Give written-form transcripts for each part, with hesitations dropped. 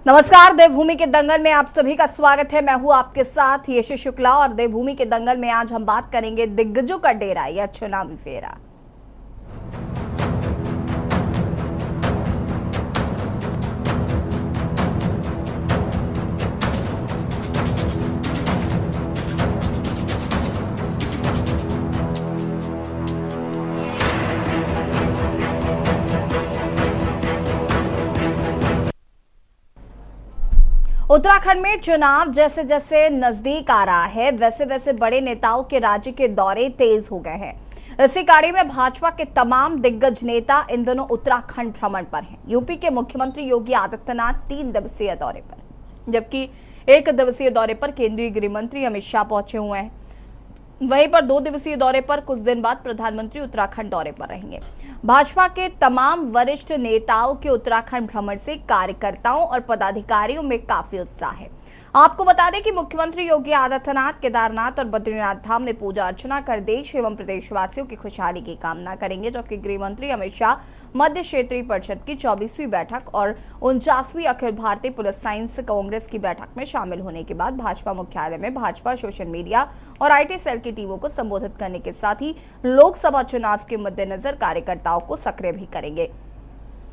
नमस्कार, देवभूमि के दंगल में आप सभी का स्वागत है। मैं हूं आपके साथ यशी शुक्ला और देवभूमि के दंगल में आज हम बात करेंगे दिग्गजों का डेरा या चुनावी फेरा। उत्तराखंड में चुनाव जैसे जैसे नजदीक आ रहा है वैसे वैसे बड़े नेताओं के राज्य के दौरे तेज हो गए हैं। इसी कड़ी में भाजपा के तमाम दिग्गज नेता इन दिनों उत्तराखंड भ्रमण पर हैं। यूपी के मुख्यमंत्री योगी आदित्यनाथ 3 दिवसीय दौरे पर, जबकि 1 दिवसीय दौरे पर केंद्रीय गृह मंत्री अमित शाह पहुंचे हुए हैं। वहीं पर 2 दिवसीय दौरे पर कुछ दिन बाद प्रधानमंत्री उत्तराखंड दौरे पर रहेंगे। भाजपा के तमाम वरिष्ठ नेताओं के उत्तराखंड भ्रमण से कार्यकर्ताओं और पदाधिकारियों में काफी उत्साह है। आपको बता दें कि मुख्यमंत्री योगी आदित्यनाथ केदारनाथ और बद्रीनाथ धाम में पूजा अर्चना कर देश एवं प्रदेशवासियों की खुशहाली की कामना करेंगे, जबकि गृह मंत्री अमित शाह मध्य क्षेत्रीय परिषद की 24वीं बैठक और 49वीं अखिल भारतीय पुलिस साइंस कांग्रेस की बैठक में शामिल होने के बाद भाजपा मुख्यालय में भाजपा सोशल मीडिया और आईटी सेल की टीमों को संबोधित करने के साथ ही लोकसभा चुनाव के मद्देनजर कार्यकर्ताओं को सक्रिय भी करेंगे।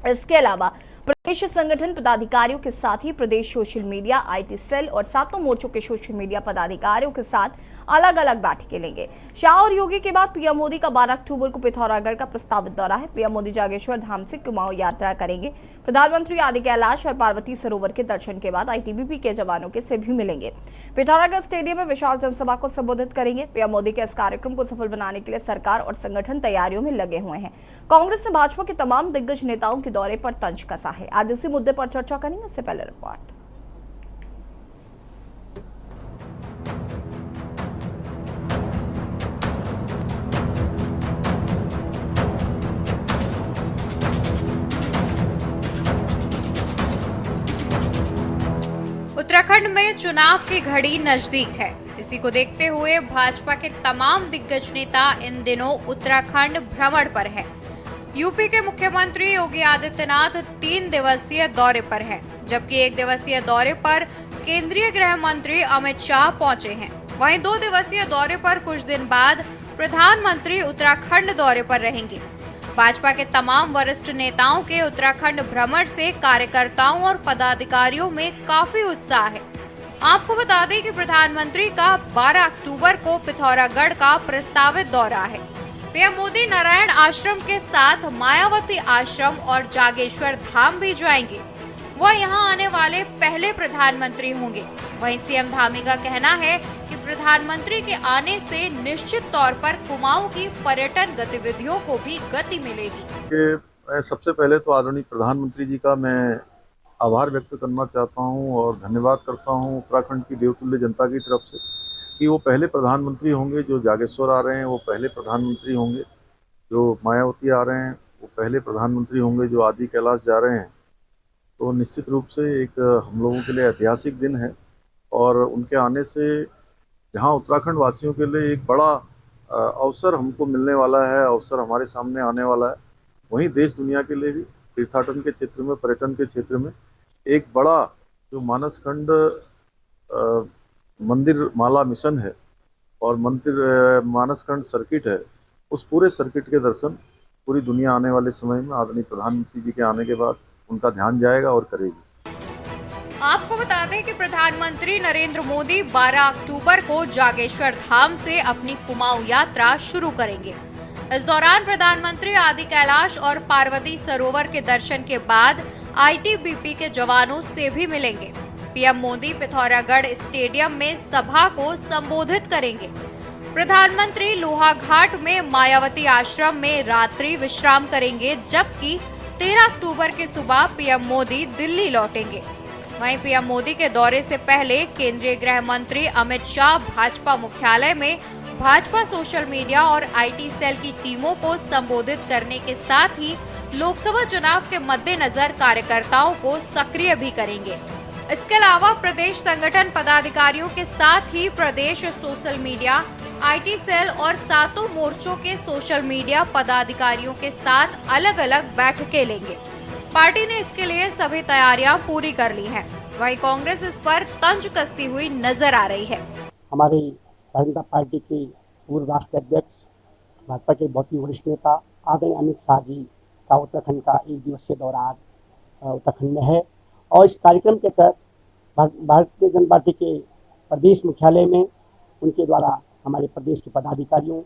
इसके अलावा प्रदेश संगठन पदाधिकारियों के साथ ही प्रदेश सोशल मीडिया आईटी सेल और सातों मोर्चों के सोशल मीडिया पदाधिकारियों के साथ अलग अलग बैठकें लेंगे। शाह और योगी के बाद पीएम मोदी का 12 अक्टूबर को पिथौरागढ़ का प्रस्तावित दौरा है। पीएम मोदी जागेश्वर धाम से कुमाऊं यात्रा करेंगे। प्रधानमंत्री आदि कैलाश और पार्वती सरोवर के दर्शन के बाद आईटीबीपी के जवानों के से भी मिलेंगे। पिथौरागढ़ स्टेडियम में विशाल जनसभा को संबोधित करेंगे। पीएम मोदी के इस कार्यक्रम को सफल बनाने के लिए सरकार और संगठन तैयारियों में लगे हुए हैं। कांग्रेस ने भाजपा के तमाम दिग्गज नेताओं के दौरे पर तंज कसा है। आज इसी मुद्दे पर चर्चा करेंगे। इससे पहले रिपोर्ट। उत्तराखंड में चुनाव की घड़ी नजदीक है। इसी को देखते हुए भाजपा के तमाम दिग्गज नेता इन दिनों उत्तराखंड भ्रमण पर हैं। यूपी के मुख्यमंत्री योगी आदित्यनाथ 3 दिवसीय दौरे पर हैं, जबकि 1 दिवसीय दौरे पर केंद्रीय गृह मंत्री अमित शाह पहुंचे हैं। वहीं 2 दिवसीय दौरे पर कुछ दिन बाद प्रधानमंत्री उत्तराखंड दौरे पर रहेंगे। भाजपा के तमाम वरिष्ठ नेताओं के उत्तराखंड भ्रमण से कार्यकर्ताओं और पदाधिकारियों में काफी उत्साह है। आपको बता दें कि प्रधानमंत्री का 12 अक्टूबर को पिथौरागढ़ का प्रस्तावित दौरा है। पीएम मोदी नारायण आश्रम के साथ मायावती आश्रम और जागेश्वर धाम भी जाएंगे। वह यहां आने वाले पहले प्रधानमंत्री होंगे। वहीं सीएम धामी का कहना है कि प्रधानमंत्री के आने से निश्चित तौर पर कुमाऊं की पर्यटन गतिविधियों को भी गति मिलेगी। सबसे पहले तो आदरणीय प्रधानमंत्री जी का मैं आभार व्यक्त करना चाहता हूं और धन्यवाद करता हूं उत्तराखंड की देवतुल्य जनता की तरफ से कि वो पहले प्रधानमंत्री होंगे जो जागेश्वर आ रहे हैं, वो पहले प्रधानमंत्री होंगे जो मायावती आ रहे हैं, वो पहले प्रधानमंत्री होंगे जो आदि कैलाश जा रहे हैं। तो निश्चित रूप से एक हम लोगों के लिए ऐतिहासिक दिन है और उनके आने से जहां उत्तराखंड वासियों के लिए एक बड़ा अवसर हमको मिलने वाला है, अवसर हमारे सामने आने वाला है, वहीं देश दुनिया के लिए भी तीर्थाटन के क्षेत्र में, पर्यटन के क्षेत्र में एक बड़ा जो मानसखंड मंदिर माला मिशन है और मंदिर मानसखंड सर्किट है, उस पूरे सर्किट के दर्शन पूरी दुनिया आने वाले समय में आदरणीय प्रधानमंत्री जी के आने के बाद उनका ध्यान जाएगा और करेगी। आपको बता दें कि प्रधानमंत्री नरेंद्र मोदी 12 अक्टूबर को जागेश्वर धाम से अपनी कुमाऊं यात्रा शुरू करेंगे। इस दौरान प्रधानमंत्री आदि कैलाश और पार्वती सरोवर के दर्शन के बाद आईटीबीपी के जवानों से भी मिलेंगे। पीएम मोदी पिथौरागढ़ स्टेडियम में सभा को संबोधित करेंगे। प्रधानमंत्री लोहाघाट में मायावती आश्रम में रात्रि विश्राम करेंगे, जबकि 13 अक्टूबर की सुबह पीएम मोदी दिल्ली लौटेंगे। वहीं पीएम मोदी के दौरे से पहले केंद्रीय गृह मंत्री अमित शाह भाजपा मुख्यालय में भाजपा सोशल मीडिया और आईटी सेल की टीमों को संबोधित करने के साथ ही लोकसभा चुनाव के मद्देनजर कार्यकर्ताओं को सक्रिय भी करेंगे। इसके अलावा प्रदेश संगठन पदाधिकारियों के साथ ही प्रदेश सोशल मीडिया आईटी सेल और सातों मोर्चों के सोशल मीडिया पदाधिकारियों के साथ अलग अलग बैठकें लेंगे। पार्टी ने इसके लिए सभी तैयारियां पूरी कर ली हैं। वहीं कांग्रेस इस पर तंज कसती हुई नजर आ रही है। हमारे भारतीय जनता पार्टी के पूर्व राष्ट्रीय अध्यक्ष, भाजपा के बहुत ही वरिष्ठ नेता आदरणीय अमित शाह जी का उत्तराखंड का 1 दिवसीय दौरा आज उत्तराखंड में है और इस कार्यक्रम के तहत भारतीय जनता पार्टी के प्रदेश मुख्यालय में उनके द्वारा हमारे प्रदेश के पदाधिकारियों,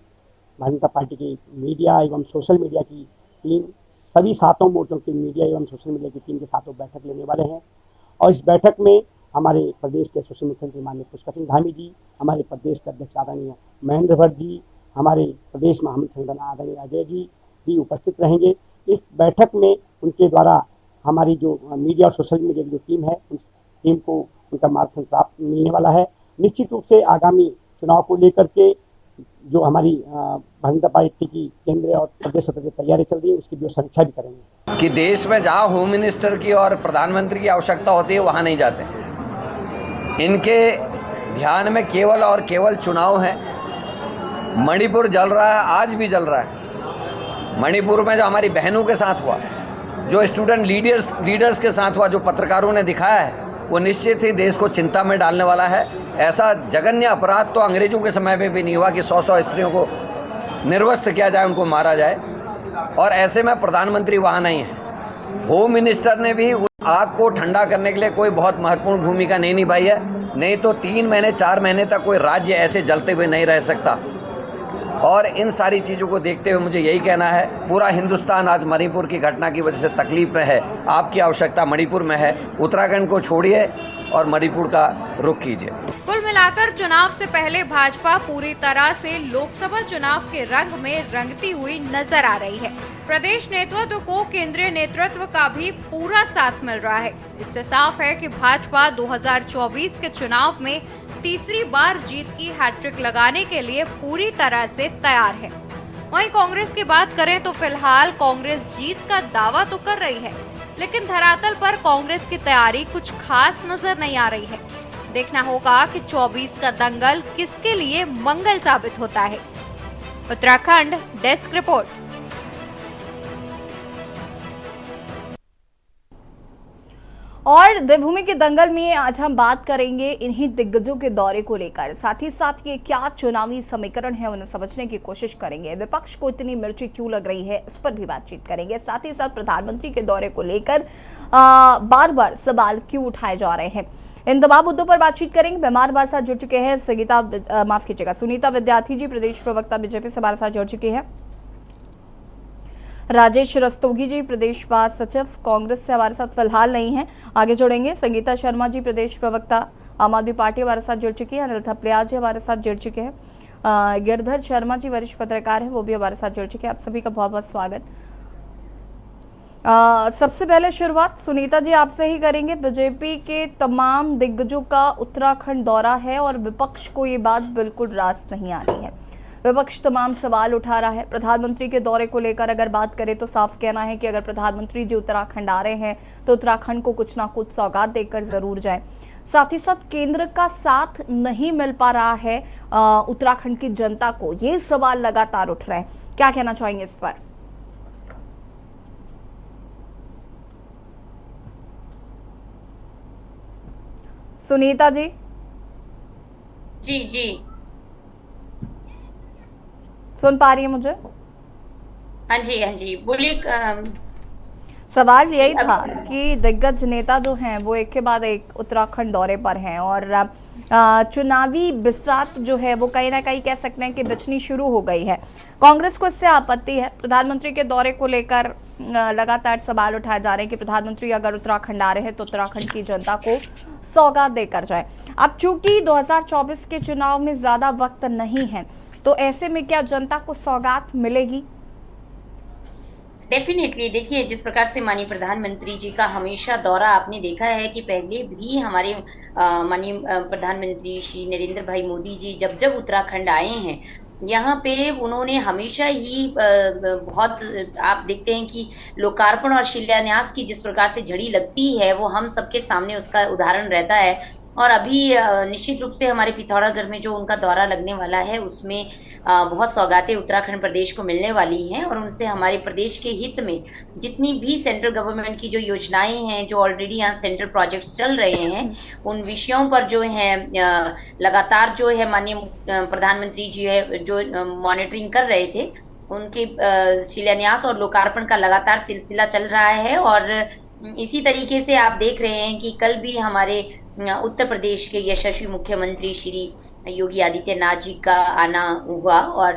भारतीय जनता पार्टी के मीडिया एवं सोशल मीडिया की टीम, सभी सातों मोर्चों की मीडिया एवं सोशल मीडिया की टीम के साथ बैठक लेने वाले हैं और इस बैठक में हमारे प्रदेश के यशस्वी मुख्यमंत्री माननीय पुष्कर सिंह धामी जी, हमारे प्रदेश के अध्यक्ष आदरणीय महेंद्र भट्ट जी, हमारे प्रदेश महामंत्री संगठन आदरणीय अजय जी भी उपस्थित रहेंगे। इस बैठक में उनके द्वारा हमारी जो मीडिया और सोशल मीडिया की जो टीम है, उस टीम को उनका मार्गदर्शन प्राप्त मिलने वाला है। निश्चित रूप से आगामी चुनाव को लेकर के जो हमारी भारतीय जनता पार्टी की केंद्रीय और प्रदेश स्तर की तैयारी चल रही है, उसकी भी समीक्षा भी करेंगे कि देश में जहाँ होम मिनिस्टर की और प्रधानमंत्री की आवश्यकता होती है वहाँ नहीं जाते। इनके ध्यान में केवल और केवल चुनाव है। मणिपुर जल रहा है, आज भी जल रहा है। मणिपुर में जो हमारी बहनों के साथ हुआ, जो स्टूडेंट लीडर्स के साथ हुआ, जो पत्रकारों ने दिखाया है, वो निश्चित ही देश को चिंता में डालने वाला है। ऐसा जघन्य अपराध तो अंग्रेजों के समय में भी नहीं हुआ कि 100 स्त्रियों को निर्वस्त्र किया जाए, उनको मारा जाए। और ऐसे में प्रधानमंत्री वहाँ नहीं है। होम मिनिस्टर ने भी उस आग को ठंडा करने के लिए कोई बहुत महत्वपूर्ण भूमिका नहीं निभाई है। नहीं तो 3 महीने 4 महीने तक कोई राज्य ऐसे जलते हुए नहीं रह सकता। और इन सारी चीज़ों को देखते हुए मुझे यही कहना है, पूरा हिंदुस्तान आज मणिपुर की घटना की वजह से तकलीफ में है। आपकी आवश्यकता मणिपुर में है। उत्तराखंड को छोड़िए और मणिपुर का रुख कीजिए। कुल मिलाकर चुनाव से पहले भाजपा पूरी तरह से लोकसभा चुनाव के रंग में रंगती हुई नजर आ रही है। प्रदेश नेतृत्व को केंद्रीय नेतृत्व का भी पूरा साथ मिल रहा है। इससे साफ है कि भाजपा 2024 के चुनाव में तीसरी बार जीत की हैट्रिक लगाने के लिए पूरी तरह से तैयार है। वहीं कांग्रेस की बात करें तो फिलहाल कांग्रेस जीत का दावा तो कर रही है, लेकिन धरातल पर कांग्रेस की तैयारी कुछ खास नजर नहीं आ रही है। देखना होगा कि 24 का दंगल किसके लिए मंगल साबित होता है। Uttarakhand desk report. और देवभूमि के दंगल में आज हम बात करेंगे इन्हीं दिग्गजों के दौरे को लेकर, साथ ही साथ ये क्या चुनावी समीकरण है उन्हें समझने की कोशिश करेंगे। विपक्ष को इतनी मिर्ची क्यों लग रही है, इस पर भी बातचीत करेंगे। साथ ही साथ प्रधानमंत्री के दौरे को लेकर बार बार सवाल क्यों उठाए जा रहे हैं, इन तमाम मुद्दों पर बातचीत करेंगे। हमारे हमारे साथ जुड़ चुके हैं सुनीता विद्यार्थी जी, प्रदेश प्रवक्ता बीजेपी से हमारे साथ जुड़ चुके हैं। राजेश रस्तोगी जी, प्रदेश महासचिव कांग्रेस से हमारे साथ फिलहाल नहीं है, आगे जुड़ेंगे। संगीता शर्मा जी, प्रदेश प्रवक्ता आम आदमी पार्टी हमारे साथ जुड़ चुकी है। अनिल थपलियाल जी हमारे साथ जुड़ चुके हैं। गिरधर शर्मा जी, वरिष्ठ पत्रकार हैं, वो भी हमारे साथ जुड़ चुके हैं। आप सभी का बहुत बहुत स्वागत। सबसे पहले शुरुआत सुनीता जी आपसे ही करेंगे। बीजेपी के तमाम दिग्गजों का उत्तराखंड दौरा है और विपक्ष को ये बात बिल्कुल रास नहीं आ रही है। विपक्ष तमाम सवाल उठा रहा है। प्रधानमंत्री के दौरे को लेकर अगर बात करें तो साफ कहना है कि अगर प्रधानमंत्री जी उत्तराखंड आ रहे हैं तो उत्तराखंड को कुछ ना कुछ सौगात देकर जरूर जाए। साथ ही साथ केंद्र का साथ नहीं मिल पा रहा है उत्तराखंड की जनता को, ये सवाल लगातार उठ रहे हैं। क्या कहना चाहेंगे इस पर? सुनीता जी। जी सुन पा रही है मुझे? हाँ जी बोलिए। सवाल यही था कि दिग्गज नेता जो हैं वो एक के बाद एक उत्तराखंड दौरे पर हैं और चुनावी बिसात जो है वो कहीं ना कहीं कह सकते हैं कि बिछनी शुरू हो गई है। कांग्रेस को इससे आपत्ति है। प्रधानमंत्री के दौरे को लेकर लगातार सवाल उठाए जा रहे हैं कि प्रधानमंत्री अगर उत्तराखंड आ रहे हैं तो उत्तराखंड की जनता को सौगात देकर जाए। अब चूंकि 2024 के चुनाव में ज्यादा वक्त नहीं है, तो ऐसे में क्या जनता को सौगात मिलेगी? डेफिनेटली। देखिए, जिस प्रकार से माननीय प्रधानमंत्री जी का हमेशा दौरा आपने देखा है कि पहले भी हमारे माननीय प्रधानमंत्री श्री नरेंद्र भाई मोदी जी जब उत्तराखंड आए हैं, यहाँ पे उन्होंने हमेशा ही बहुत, आप देखते हैं कि लोकार्पण और शिलान्यास की जिस प्रकार से झड़ी लगती है वो हम सबके सामने उसका उदाहरण रहता है। और अभी निश्चित रूप से हमारे पिथौरागढ़ में जो उनका दौरा लगने वाला है उसमें बहुत सौगातें उत्तराखंड प्रदेश को मिलने वाली हैं और उनसे हमारे प्रदेश के हित में जितनी भी सेंट्रल गवर्नमेंट की जो योजनाएं हैं, जो ऑलरेडी यहाँ सेंट्रल प्रोजेक्ट्स चल रहे हैं, उन विषयों पर जो है लगातार जो है माननीय प्रधानमंत्री जी है जो मॉनिटरिंग कर रहे थे, उनके शिलान्यास और लोकार्पण का लगातार सिलसिला चल रहा है। और इसी तरीके से आप देख रहे हैं कि कल भी हमारे उत्तर प्रदेश के यशस्वी मुख्यमंत्री श्री योगी आदित्यनाथ जी का आना हुआ और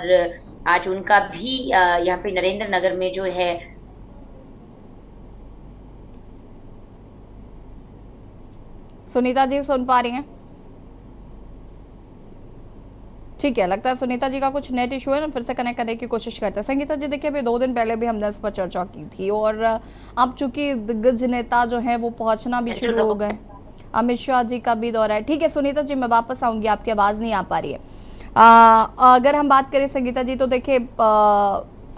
आज उनका भी यहाँ पे नरेंद्र नगर में जो है सुनीता जी सुन पा रही हैं? ठीक है, लगता है सुनीता जी का कुछ नेट इशू है ना, फिर से कनेक्ट करने की कोशिश करते हैं। संगीता जी देखिए, अभी 2 दिन पहले भी हमने इस पर चर्चा की थी और अब चूंकि दिग्गज नेता जो है वो पहुंचना भी शुरू हो गए, अमित शाह जी का भी दौरा है। ठीक है सुनीता जी, मैं वापस आऊंगी, आपकी आवाज़ नहीं आ पा रही है। अगर हम बात करें संगीता जी, तो देखिए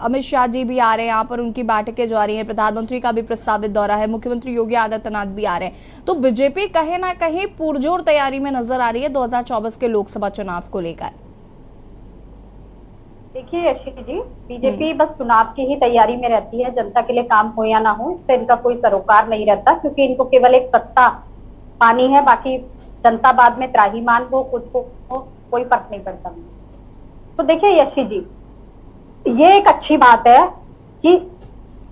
अमित शाह जी भी आ रहे हैं यहाँ पर, उनकी बैठकें जो आ रही हैं, प्रधानमंत्री का भी प्रस्तावित दौरा है, मुख्यमंत्री योगी आदित्यनाथ भी आ रहे हैं, तो बीजेपी कहीं ना कहीं पुरजोर तैयारी में नजर आ रही है 2024 के लोकसभा चुनाव को लेकर। देखिए यशी जी, बीजेपी बस चुनाव की ही तैयारी में रहती है, जनता के लिए काम हो या ना हो इससे इनका कोई सरोकार नहीं रहता, क्योंकि इनको केवल एक सत्ता पानी है, बाकी जनता बाद में त्राहीमाम हो, कुछ हो, कोई फर्क नहीं पड़ता। तो देखिए यशी जी, ये एक अच्छी बात है कि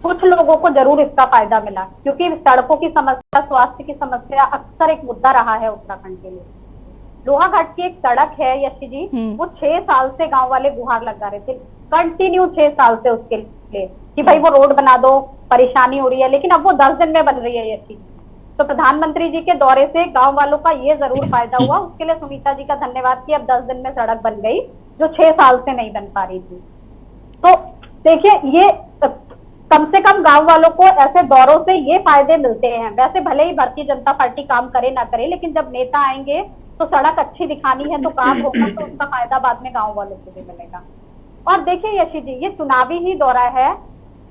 कुछ लोगों को जरूर इसका फायदा मिला, क्योंकि सड़कों की समस्या, स्वास्थ्य की समस्या अक्सर एक मुद्दा रहा है उत्तराखंड के लिए। लोहाघाट की एक सड़क है यशी जी, वो 6 साल से गांव वाले गुहार लगा रहे थे, कंटिन्यू 6 साल से उसके लिए कि भाई वो रोड बना दो, परेशानी हो रही है, लेकिन अब वो 10 दिन में बन रही है यशी। तो प्रधानमंत्री जी के दौरे से गांव वालों का ये जरूर फायदा हुआ, उसके लिए सुनीता जी का धन्यवाद कि अब 10 दिन में सड़क बन गई जो 6 साल से नहीं बन पा रही थी। तो देखिए, ये कम से कम गांव वालों को ऐसे दौरों से ये फायदे मिलते हैं। वैसे भले ही भारतीय जनता पार्टी काम करे ना करे, लेकिन जब नेता आएंगे तो सड़क अच्छी दिखानी है तो काम होगा, तो उसका फायदा बाद में गांव वालों को भी मिलेगा। और देखिए यशी जी, ये चुनावी ही दौरा है,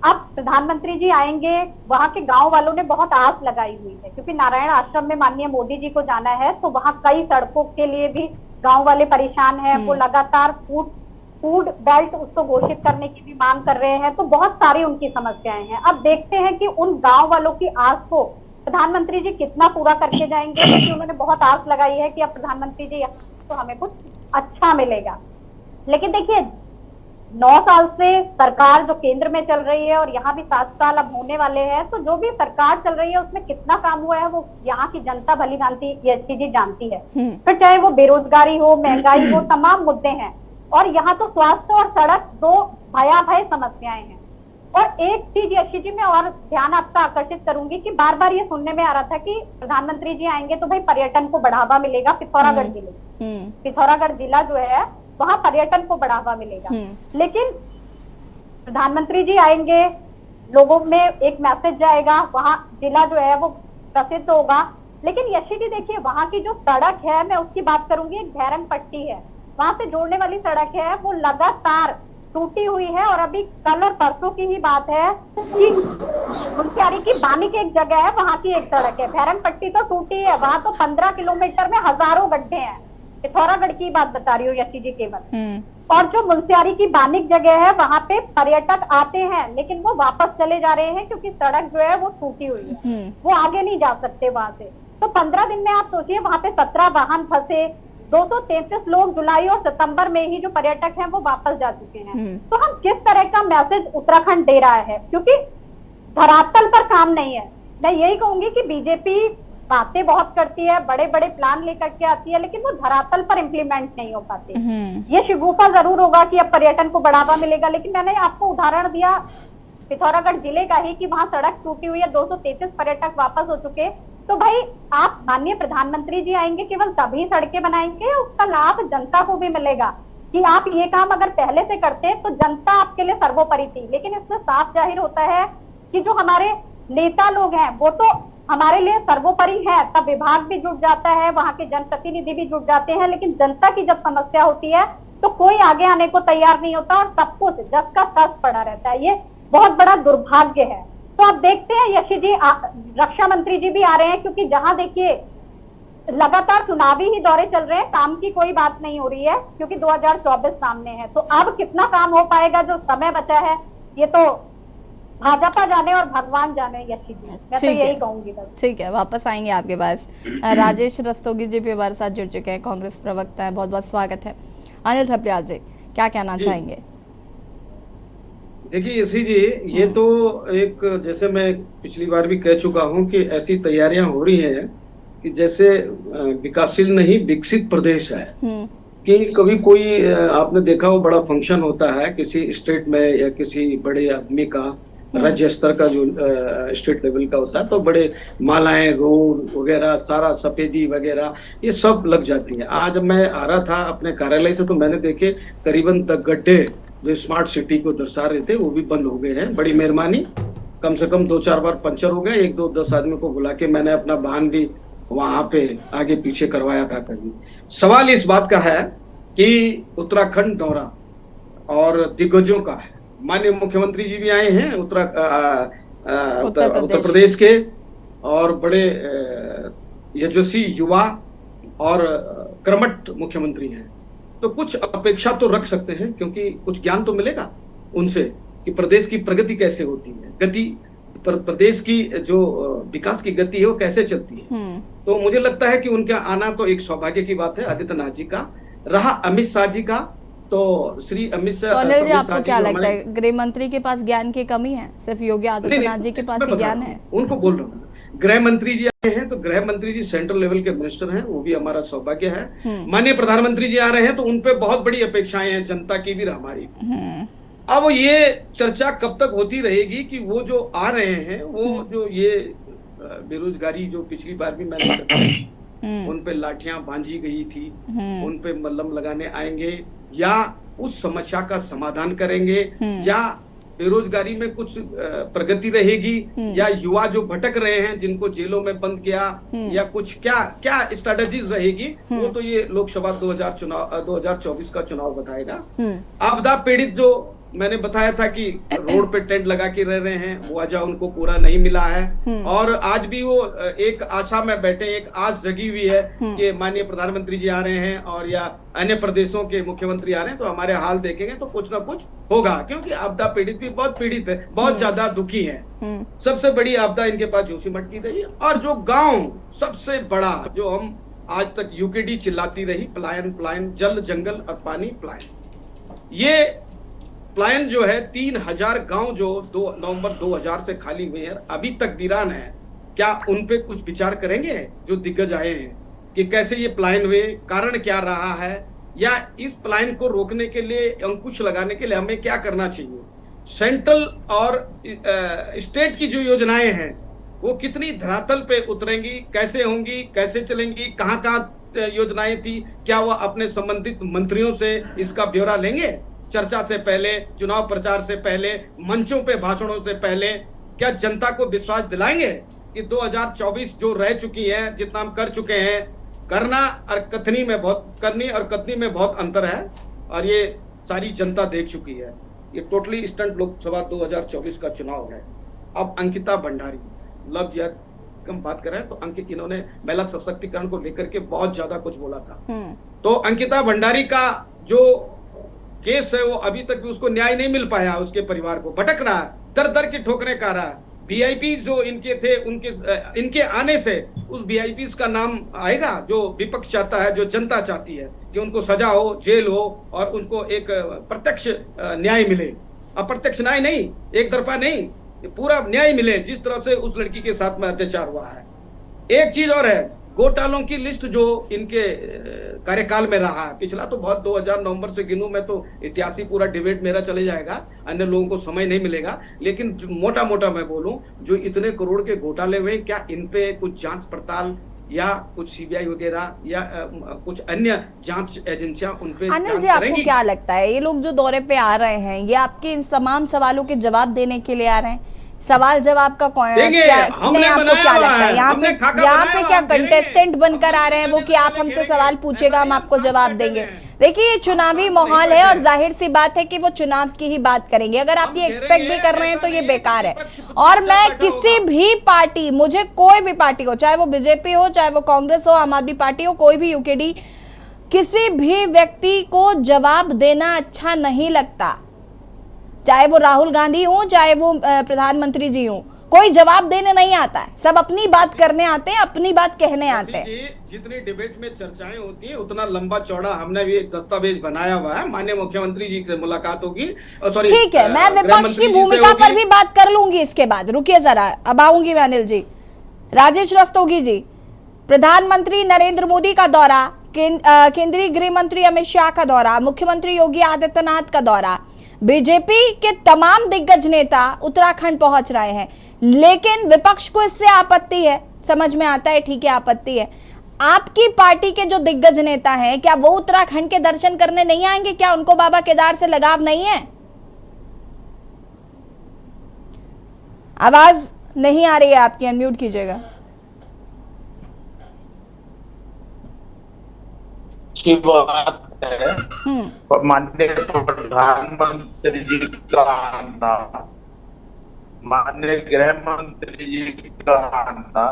अब प्रधानमंत्री जी आएंगे, वहां के गांव वालों ने बहुत आस लगाई हुई है, क्योंकि नारायण आश्रम में माननीय मोदी जी को जाना है, तो वहां कई सड़कों के लिए भी गांव वाले परेशान हैं। वो लगातार फूड बेल्ट उसको घोषित करने की भी मांग कर रहे हैं, तो बहुत सारी उनकी समस्याएं हैं। अब देखते हैं कि उन गांव वालों की आस को प्रधानमंत्री जी कितना पूरा करके जाएंगे, क्योंकि उन्होंने बहुत आस लगाई है कि अब प्रधानमंत्री जी तो हमें कुछ अच्छा मिलेगा। लेकिन देखिए, 9 साल से सरकार जो केंद्र में चल रही है और यहाँ भी 7 साल अब होने वाले हैं, तो जो भी सरकार चल रही है उसमें कितना काम हुआ है वो यहाँ की जनता भली भांति यशी जी जानती है। फिर चाहे वो बेरोजगारी हो, महंगाई हो, तमाम मुद्दे हैं। और यहाँ तो स्वास्थ्य और सड़क 2 भयावह समस्याएं हैं। और एक चीज यशी जी में और ध्यान आपका आकर्षित करूंगी कि बार बार ये सुनने में आ रहा था कि प्रधानमंत्री जी आएंगे तो भाई पर्यटन को बढ़ावा मिलेगा पिथौरागढ़ जिले, पिथौरागढ़ जिला जो है वहां पर्यटन को बढ़ावा मिलेगा। लेकिन प्रधानमंत्री जी आएंगे, लोगों में एक मैसेज जाएगा, वहां जिला जो है वो प्रसिद्ध होगा। लेकिन यशी जी देखिए, वहां की जो सड़क है, मैं उसकी बात करूंगी, एक भैरम पट्टी है, वहां से जोड़ने वाली सड़क है, वो लगातार टूटी हुई है। और अभी कल और परसों की ही बात है कि मुंशियारी की बानी की एक जगह है, वहां की एक सड़क है, भैरम पट्टी तो टूटी है, वहां तो 15 किलोमीटर में हजारों गड्ढे हैं। पिथौरागढ़ की बात बता रही हूँ यशी जी केवल। और जो मुंशियारी की बानिक जगह है, वहां पे पर्यटक आते हैं, लेकिन वो वापस चले जा रहे हैं क्योंकि सड़क जो है वो टूटी हुई है, वो आगे नहीं जा सकते वहां से। तो 15 दिन में आप सोचिए, वहां पे 17 वाहन फंसे, 233 लोग जुलाई और सितंबर में ही जो पर्यटक हैं वो वापस जा चुके हैं। तो हम किस तरह का मैसेज उत्तराखंड दे रहा है, क्योंकि धरातल पर काम नहीं है। मैं यही कहूंगी कि बीजेपी बातें बहुत करती है, बड़े बड़े प्लान लेकर के आती है, लेकिन वो धरातल पर इम्प्लीमेंट नहीं हो पाते। ये शिगुफा जरूर होगा कि अब पर्यटन को बढ़ावा मिलेगा, लेकिन मैंने आपको उदाहरण दिया पिथौरागढ़ जिले का ही कि वहां सड़क टूटी हुई है, 233 पर्यटक वापस हो चुके। तो भाई, आप माननीय प्रधानमंत्री जी आएंगे, केवल तभी सड़कें बनाएंगे, उसका लाभ जनता को भी मिलेगा। कि आप ये काम अगर पहले से करते तो जनता आपके लिए सर्वोपरि थी। लेकिन इससे साफ जाहिर होता है कि जो हमारे नेता लोग हैं वो तो हमारे लिए सर्वोपरि है, तब विभाग भी जुट जाता है, वहां के जनप्रतिनिधि भी जुट जाते हैं, लेकिन जनता की जब समस्या होती है तो कोई आगे आने को तैयार नहीं होता और सब कुछ जस का तस पड़ा रहता है। ये बहुत बड़ा दुर्भाग्य है। तो आप देखते हैं यशी जी, रक्षा मंत्री जी भी आ रहे हैं, क्योंकि जहां देखिए लगातार चुनावी ही दौरे चल रहे हैं, काम की कोई बात नहीं हो रही है क्योंकि 2024 सामने है। तो अब कितना काम हो पाएगा, जो समय बचा है, ये तो भाजपा जाने और भगवान जाने। यशी जी, मैं तो ठीक है। यही कहूंगी बस। ठीक है, वापस आएंगे आपके पास। राजेश रस्तोगी जी भी हमारे साथ जुड़ चुके हैं, कांग्रेस प्रवक्ता हैं, बहुत बहुत स्वागत है। अनिल थपलियाल जी, क्या कहना चाहेंगे? देखिए यशी जी, ये तो एक, जैसे मैं पिछली बार भी कह चुका हूं कि ऐसी तैयारियां हो रही हैं कि जैसे विकासशील नहीं विकसित प्रदेश है। कि कभी कोई आपने देखा हो बड़ा फंक्शन होता है किसी स्टेट में या किसी बड़े आदमी का, राज्य स्तर का जो स्टेट लेवल का होता है, तो बड़े मालाएं, रोड वगैरह, सारा सफेदी वगैरह ये सब लग जाती है। आज मैं आ रहा था अपने कार्यालय से तो मैंने देखे करीबन तक गड्ढे जो स्मार्ट सिटी को दर्शा रहे थे वो भी बंद हो गए हैं। बड़ी मेहरबानी, कम से कम 2-4 बार पंचर हो गए। 1-2-10 आदमी को बुला के मैंने अपना वाहन भी वहां पे आगे पीछे करवाया था कभी। सवाल इस बात का है कि उत्तराखंड दौरा और दिग्गजों का है। माननीय मुख्यमंत्री जी भी आए हैं उत्तर प्रदेश के, और बड़े यशस्वी युवा और कर्मठ मुख्यमंत्री हैं। तो कुछ अपेक्षा तो रख सकते हैं, क्योंकि कुछ ज्ञान तो मिलेगा उनसे कि प्रदेश की प्रगति कैसे होती है, गति प्रदेश की जो विकास की गति है वो कैसे चलती है। तो मुझे लगता है कि उनका आना तो एक सौभाग्य की बात है आदित्यनाथ जी का। रहा अमित शाह जी का, तो श्री अमित शाह, तो अनिल जी, आपको क्या लगता है, गृह मंत्री के पास ज्ञान की कमी है? सिर्फ योगी आदित्यनाथ जी के पास ही ज्ञान है? उनको बोल रहा हूँ, गृह मंत्री जी आए हैं तो गृह मंत्री जी सेंट्रल लेवल के मिनिस्टर हैं, वो भी हमारा सौभाग्य है। माननीय प्रधानमंत्री जी आ रहे हैं तो उनपे बहुत बड़ी अपेक्षाएं हैं, जनता की भी हमारी। अब ये चर्चा कब तक होती रहेगी कि वो जो आ रहे हैं, वो जो ये बेरोजगारी जो पिछली बार भी मैंने चर्चा, उन पे लाठियां बांधी गई थी, उन पे मल्लम लगाने आएंगे या उस समस्या का समाधान करेंगे, या बेरोजगारी में कुछ प्रगति रहेगी, या युवा जो भटक रहे हैं जिनको जेलों में बंद किया, या कुछ क्या स्ट्रेटजीज रहेगी, वो तो ये लोकसभा 2024 का चुनाव बताएगा। आपदा पीड़ित जो मैंने बताया था कि रोड पे टेंट लगा के रह रहे हैं, वो वजह उनको पूरा नहीं मिला है, और आज भी वो एक आशा में बैठे, एक आस जगी हुई है कि माननीय प्रधानमंत्री जी आ रहे हैं और या अन्य प्रदेशों के मुख्यमंत्री आ रहे हैं तो हमारे हाल देखेंगे तो कुछ ना कुछ होगा। क्योंकि आपदा पीड़ित भी बहुत पीड़ित है, बहुत ज्यादा दुखी है। सबसे बड़ी आपदा इनके पास जोशीमठ की रही, और जो गाँव सबसे बड़ा, जो हम आज तक यूकेडी चिल्लाती रही, पलायन, जल जंगल और पानी पलायन, ये प्लान जो है 3000 गांव जो 2 नवंबर 2000 से खाली हुए हैं, अभी तक वीरान है। क्या उन पे कुछ विचार करेंगे जो दिग्गज आए हैं कि कैसे ये प्लान हुए, कारण क्या रहा है, या इस प्लान को रोकने के लिए, अंकुश लगाने के लिए हमें क्या करना चाहिए? सेंट्रल और स्टेट की जो योजनाएं हैं वो कितनी धरातल पे उतरेंगी, कैसे होंगी, कैसे चलेंगी, कहाँ योजनाएं थी, क्या वो अपने संबंधित मंत्रियों से इसका ब्यौरा लेंगे? चर्चा से पहले, चुनाव प्रचार से पहले, मंचों पे भाषणों से पहले, क्या जनता को विश्वास दिलाएंगे कि 2024 जो रह चुकी है, जितना हम कर चुके हैं, करनी और कथनी में बहुत अंतर है, और ये सारी जनता देख चुकी है। ये टोटली स्टंट लोकसभा 2024 का चुनाव है। अब अंकिता भंडारी, लव जिहाद कम बात कर रहे हैं, तो अंकित, इन्होंने महिला सशक्तिकरण को लेकर के बहुत ज्यादा कुछ बोला था। तो अंकिता भंडारी का जो केस है वो अभी तक भी उसको न्याय नहीं मिल पाया, उसके परिवार को भटक रहा है, दर की ठोकरें खा रहा है। वीआईपी जो इनके थे, इनके आने से उस वीआईपी का नाम आएगा जो विपक्ष चाहता है, जो जनता चाहती है कि उनको सजा हो, जेल हो, और उनको एक प्रत्यक्ष न्याय मिले। अप्रत्यक्ष न्याय नहीं, एक तरफा नहीं, पूरा न्याय मिले, जिस तरह से उस लड़की के साथ में अत्याचार हुआ है। एक चीज और है, घोटालों की लिस्ट जो इनके कार्यकाल में रहा है, पिछला तो बहुत 2000 नवंबर से गिनूं मैं तो इतिहास ही पूरा डिबेट मेरा चले जाएगा, अन्य लोगों को समय नहीं मिलेगा, लेकिन मोटा मोटा मैं बोलूं, जो इतने करोड़ के घोटाले हुए, क्या इन पे कुछ जांच पड़ताल या कुछ सीबीआई वगैरह या कुछ अन्य जांच एजेंसियां उन पे अनिल जी, आपको क्या लगता है, ये लोग जो दौरे पे आ रहे हैं, ये आपके इन तमाम सवालों के जवाब देने के लिए आ रहे हैं? सवाल जवाब का देखिए, हमने आपको बनाया क्या हुआ लगता है है, यहाँ हमने पे खाका क्या बनाया हुआ, कंटेस्टेंट बनकर आ रहे हैं वो कि आप हमसे सवाल पूछेगा हम आपको जवाब देंगे? देखिए ये चुनावी माहौल है और जाहिर सी बात है कि वो चुनाव की ही बात करेंगे। अगर आप ये एक्सपेक्ट भी कर रहे हैं तो ये बेकार है। और मैं किसी भी पार्टी, मुझे कोई भी पार्टी हो, चाहे वो बीजेपी हो, चाहे वो कांग्रेस हो, आम आदमी पार्टी हो, कोई भी यूकेडी, किसी भी व्यक्ति को जवाब देना अच्छा नहीं लगता। चाहे वो राहुल गांधी हो, चाहे वो प्रधानमंत्री जी हो, कोई जवाब देने नहीं आता है। सब अपनी बात करने आते हैं, अपनी बात कहने आते हैं। जितनी डिबेट में चर्चाएं होती हैं उतना लंबा चौड़ा हमने भी एक दस्तावेज बनाया हुआ है। माननीय मुख्यमंत्री जी से मुलाकात होगी। ठीक है, मैं विपक्ष की भूमिका पर भी बात कर लूंगी इसके बाद। रुकिए जरा, अब आऊंगी मैं अनिल जी। राजेश रस्तोगी जी, प्रधानमंत्री नरेंद्र मोदी का दौरा, केंद्रीय गृह मंत्री अमित शाह का दौरा, मुख्यमंत्री योगी आदित्यनाथ का दौरा, बीजेपी के तमाम दिग्गज नेता उत्तराखंड पहुंच रहे हैं, लेकिन विपक्ष को इससे आपत्ति है। समझ में आता है, ठीक है, आपत्ति है। आपकी पार्टी के जो दिग्गज नेता हैं, क्या वो उत्तराखंड के दर्शन करने नहीं आएंगे? क्या उनको बाबा केदार से लगाव नहीं है? आवाज नहीं आ रही है आपकी, अनम्यूट कीजिएगा। की बात है, माननीय प्रधानमंत्री जी का आना, माननीय गृह मंत्री जी का आना,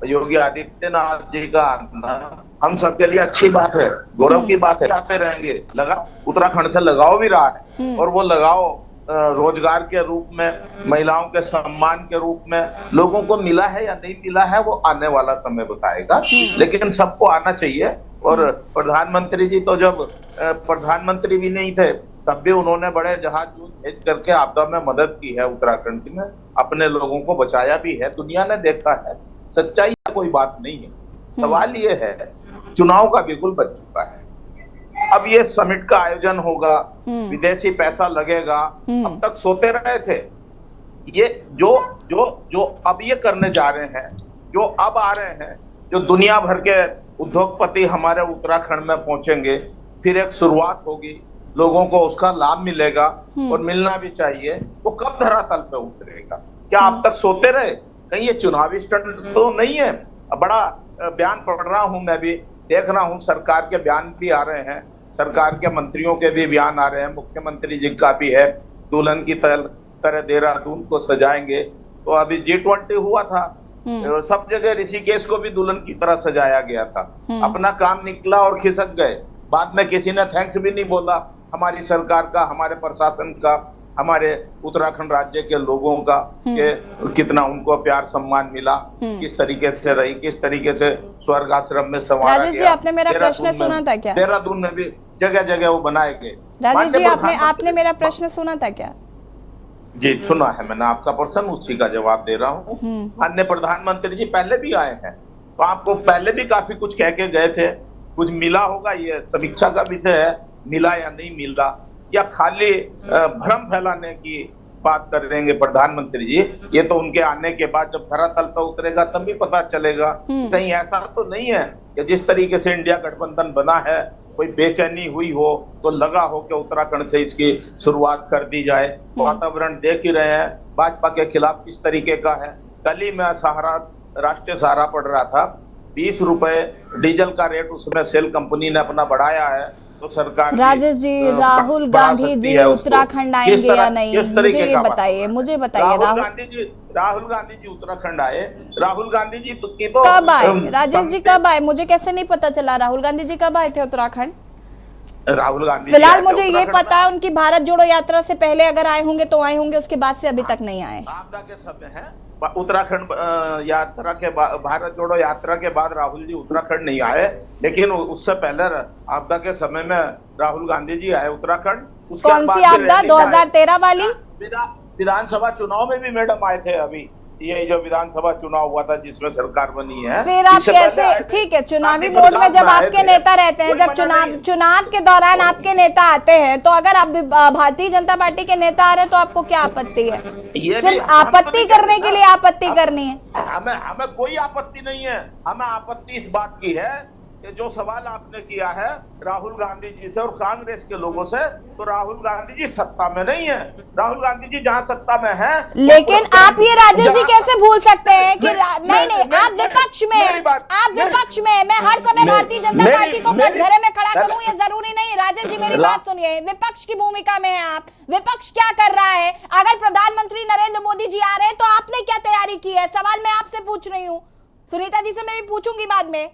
योगी आदित्यनाथ जी का आना हम सबके लिए अच्छी बात है, गौरव की बात है। आते रहेंगे, लगा उत्तराखंड से लगाव भी रहा है और वो लगाव रोजगार के रूप में, महिलाओं के सम्मान के रूप में लोगों को मिला है या नहीं मिला है वो आने वाला समय बताएगा, लेकिन सबको आना चाहिए। और प्रधानमंत्री जी तो जब प्रधानमंत्री भी नहीं थे तब भी उन्होंने बड़े जहाज भेज करके आपदा में मदद की है, उत्तराखंड में अपने लोगों को बचाया भी है, दुनिया ने देखा है। सच्चाई का कोई बात नहीं है। सवाल ये है, चुनाव का बिल्कुल बच चुका है। अब ये समिट का आयोजन होगा, विदेशी पैसा लगेगा, अब तक सोते रहे थे। ये जो अब ये करने जा रहे हैं, जो अब आ रहे हैं, जो दुनिया भर के उद्योगपति हमारे उत्तराखंड में पहुंचेंगे, फिर एक शुरुआत होगी, लोगों को उसका लाभ मिलेगा और मिलना भी चाहिए। वो कब धरातल पे उतरेगा? क्या अब तक सोते रहे? कहीं ये चुनावी स्टंट तो नहीं है? बड़ा बयान पढ़ रहा हूं, मैं भी देख रहा हूं, सरकार के बयान भी आ रहे हैं, सरकार के मंत्रियों के भी बयान आ रहे हैं, मुख्यमंत्री जी का भी है, दुल्हन की तरह देहरादून को सजाएंगे। तो अभी G20 हुआ था, सब जगह ऋषिकेश को भी दुल्हन की तरह सजाया गया था। अपना काम निकला और खिसक गए, बाद में किसी ने थैंक्स भी नहीं बोला हमारी सरकार का, हमारे प्रशासन का, हमारे उत्तराखंड राज्य के लोगों का, कि कितना उनको प्यार सम्मान मिला, किस तरीके से रही, किस तरीके से स्वर्ग आश्रम में संवारा गया। राजेश जी, आपने मेरा प्रश्न सुना था क्या? देहरादून में भी जगह जगह वो बनाए गए। राजेश जी, आपने मेरा प्रश्न सुना था क्या? जी सुना है मैंने आपका प्रश्न, उसी का जवाब दे रहा हूँ। माननीय प्रधानमंत्री जी पहले भी आए हैं, तो आपको पहले भी काफी कुछ कह के गए थे, कुछ मिला होगा, ये समीक्षा का विषय है, मिला या नहीं मिल रहा, या खाली भ्रम फैलाने की बात करेंगे प्रधानमंत्री जी। ये तो उनके आने के बाद जब धरातल पर उतरेगा तब भी पता चलेगा। कहीं ऐसा तो नहीं है कि जिस तरीके से इंडिया गठबंधन बना है कोई बेचैनी हुई हो तो लगा हो कि उत्तराखंड से इसकी शुरुआत कर दी जाए। वातावरण देख ही रहे हैं भाजपा के खिलाफ किस तरीके का है। कल ही मैं सहारा, राष्ट्रीय सहारा पढ़ रहा था, 20 रुपए डीजल का रेट उसमें सेल कंपनी ने अपना बढ़ाया है, तो सरकार राजेश जी, राहुल गांधी जी उत्तराखंड आएंगे या नहीं, मुझे ये बताइए, मुझे बताइए। राहुल गांधी जी उत्तराखंड आए, राहुल गांधी जी की तो कब आए? राजेश जी कब आए? मुझे कैसे नहीं पता चला? राहुल गांधी जी कब आए थे उत्तराखंड? राहुल गांधी फिलहाल मुझे ये पता है उनकी भारत जोड़ो यात्रा से पहले अगर आए होंगे तो आए होंगे, उसके बाद से अभी तक नहीं आए। आपदा के समय है उत्तराखंड यात्रा के बाद, भारत जोड़ो यात्रा के बाद राहुल जी उत्तराखंड नहीं आए, लेकिन उससे पहले आपदा के समय में राहुल गांधी जी आए उत्तराखंड। कौन सी आपदा? 2013 वाली? विधानसभा चुनाव में भी मैडम आए थे। अभी ये जो विधानसभा चुनाव हुआ था जिसमें सरकार बनी है, फिर आप कैसे? ठीक है, चुनावी मोड में जब आपके नेता रहते हैं, जब चुनाव के दौरान आपके नेता आते हैं, तो अगर आप भारतीय जनता पार्टी के नेता आ रहे हैं तो आपको क्या आपत्ति है? सिर्फ आपत्ति करने के लिए आपत्ति करनी है? हमें कोई आपत्ति नहीं है। हमें आपत्ति इस बात की है ये जो सवाल आपने किया है राहुल गांधी जी से और कांग्रेस के लोगों से, तो राहुल गांधी जी सत्ता में नहीं है। राहुल गांधी जी जहां सत्ता में है, लेकिन आप ये राजेश जी कैसे भूल सकते हैं कि नहीं आप विपक्ष में, आप विपक्ष में, मैं हर समय भारतीय जनता पार्टी को कटघरे में खड़ा करूं ये जरूरी नहीं। राजेश जी मेरी बात सुनिए, विपक्ष की भूमिका में है आप, विपक्ष क्या कर रहा है? अगर प्रधानमंत्री नरेंद्र मोदी जी आ रहे हैं तो आपने क्या तैयारी की है? सवाल मैं आपसे पूछ रही हूँ, सुनीता जी से मैं भी पूछूंगी बाद में।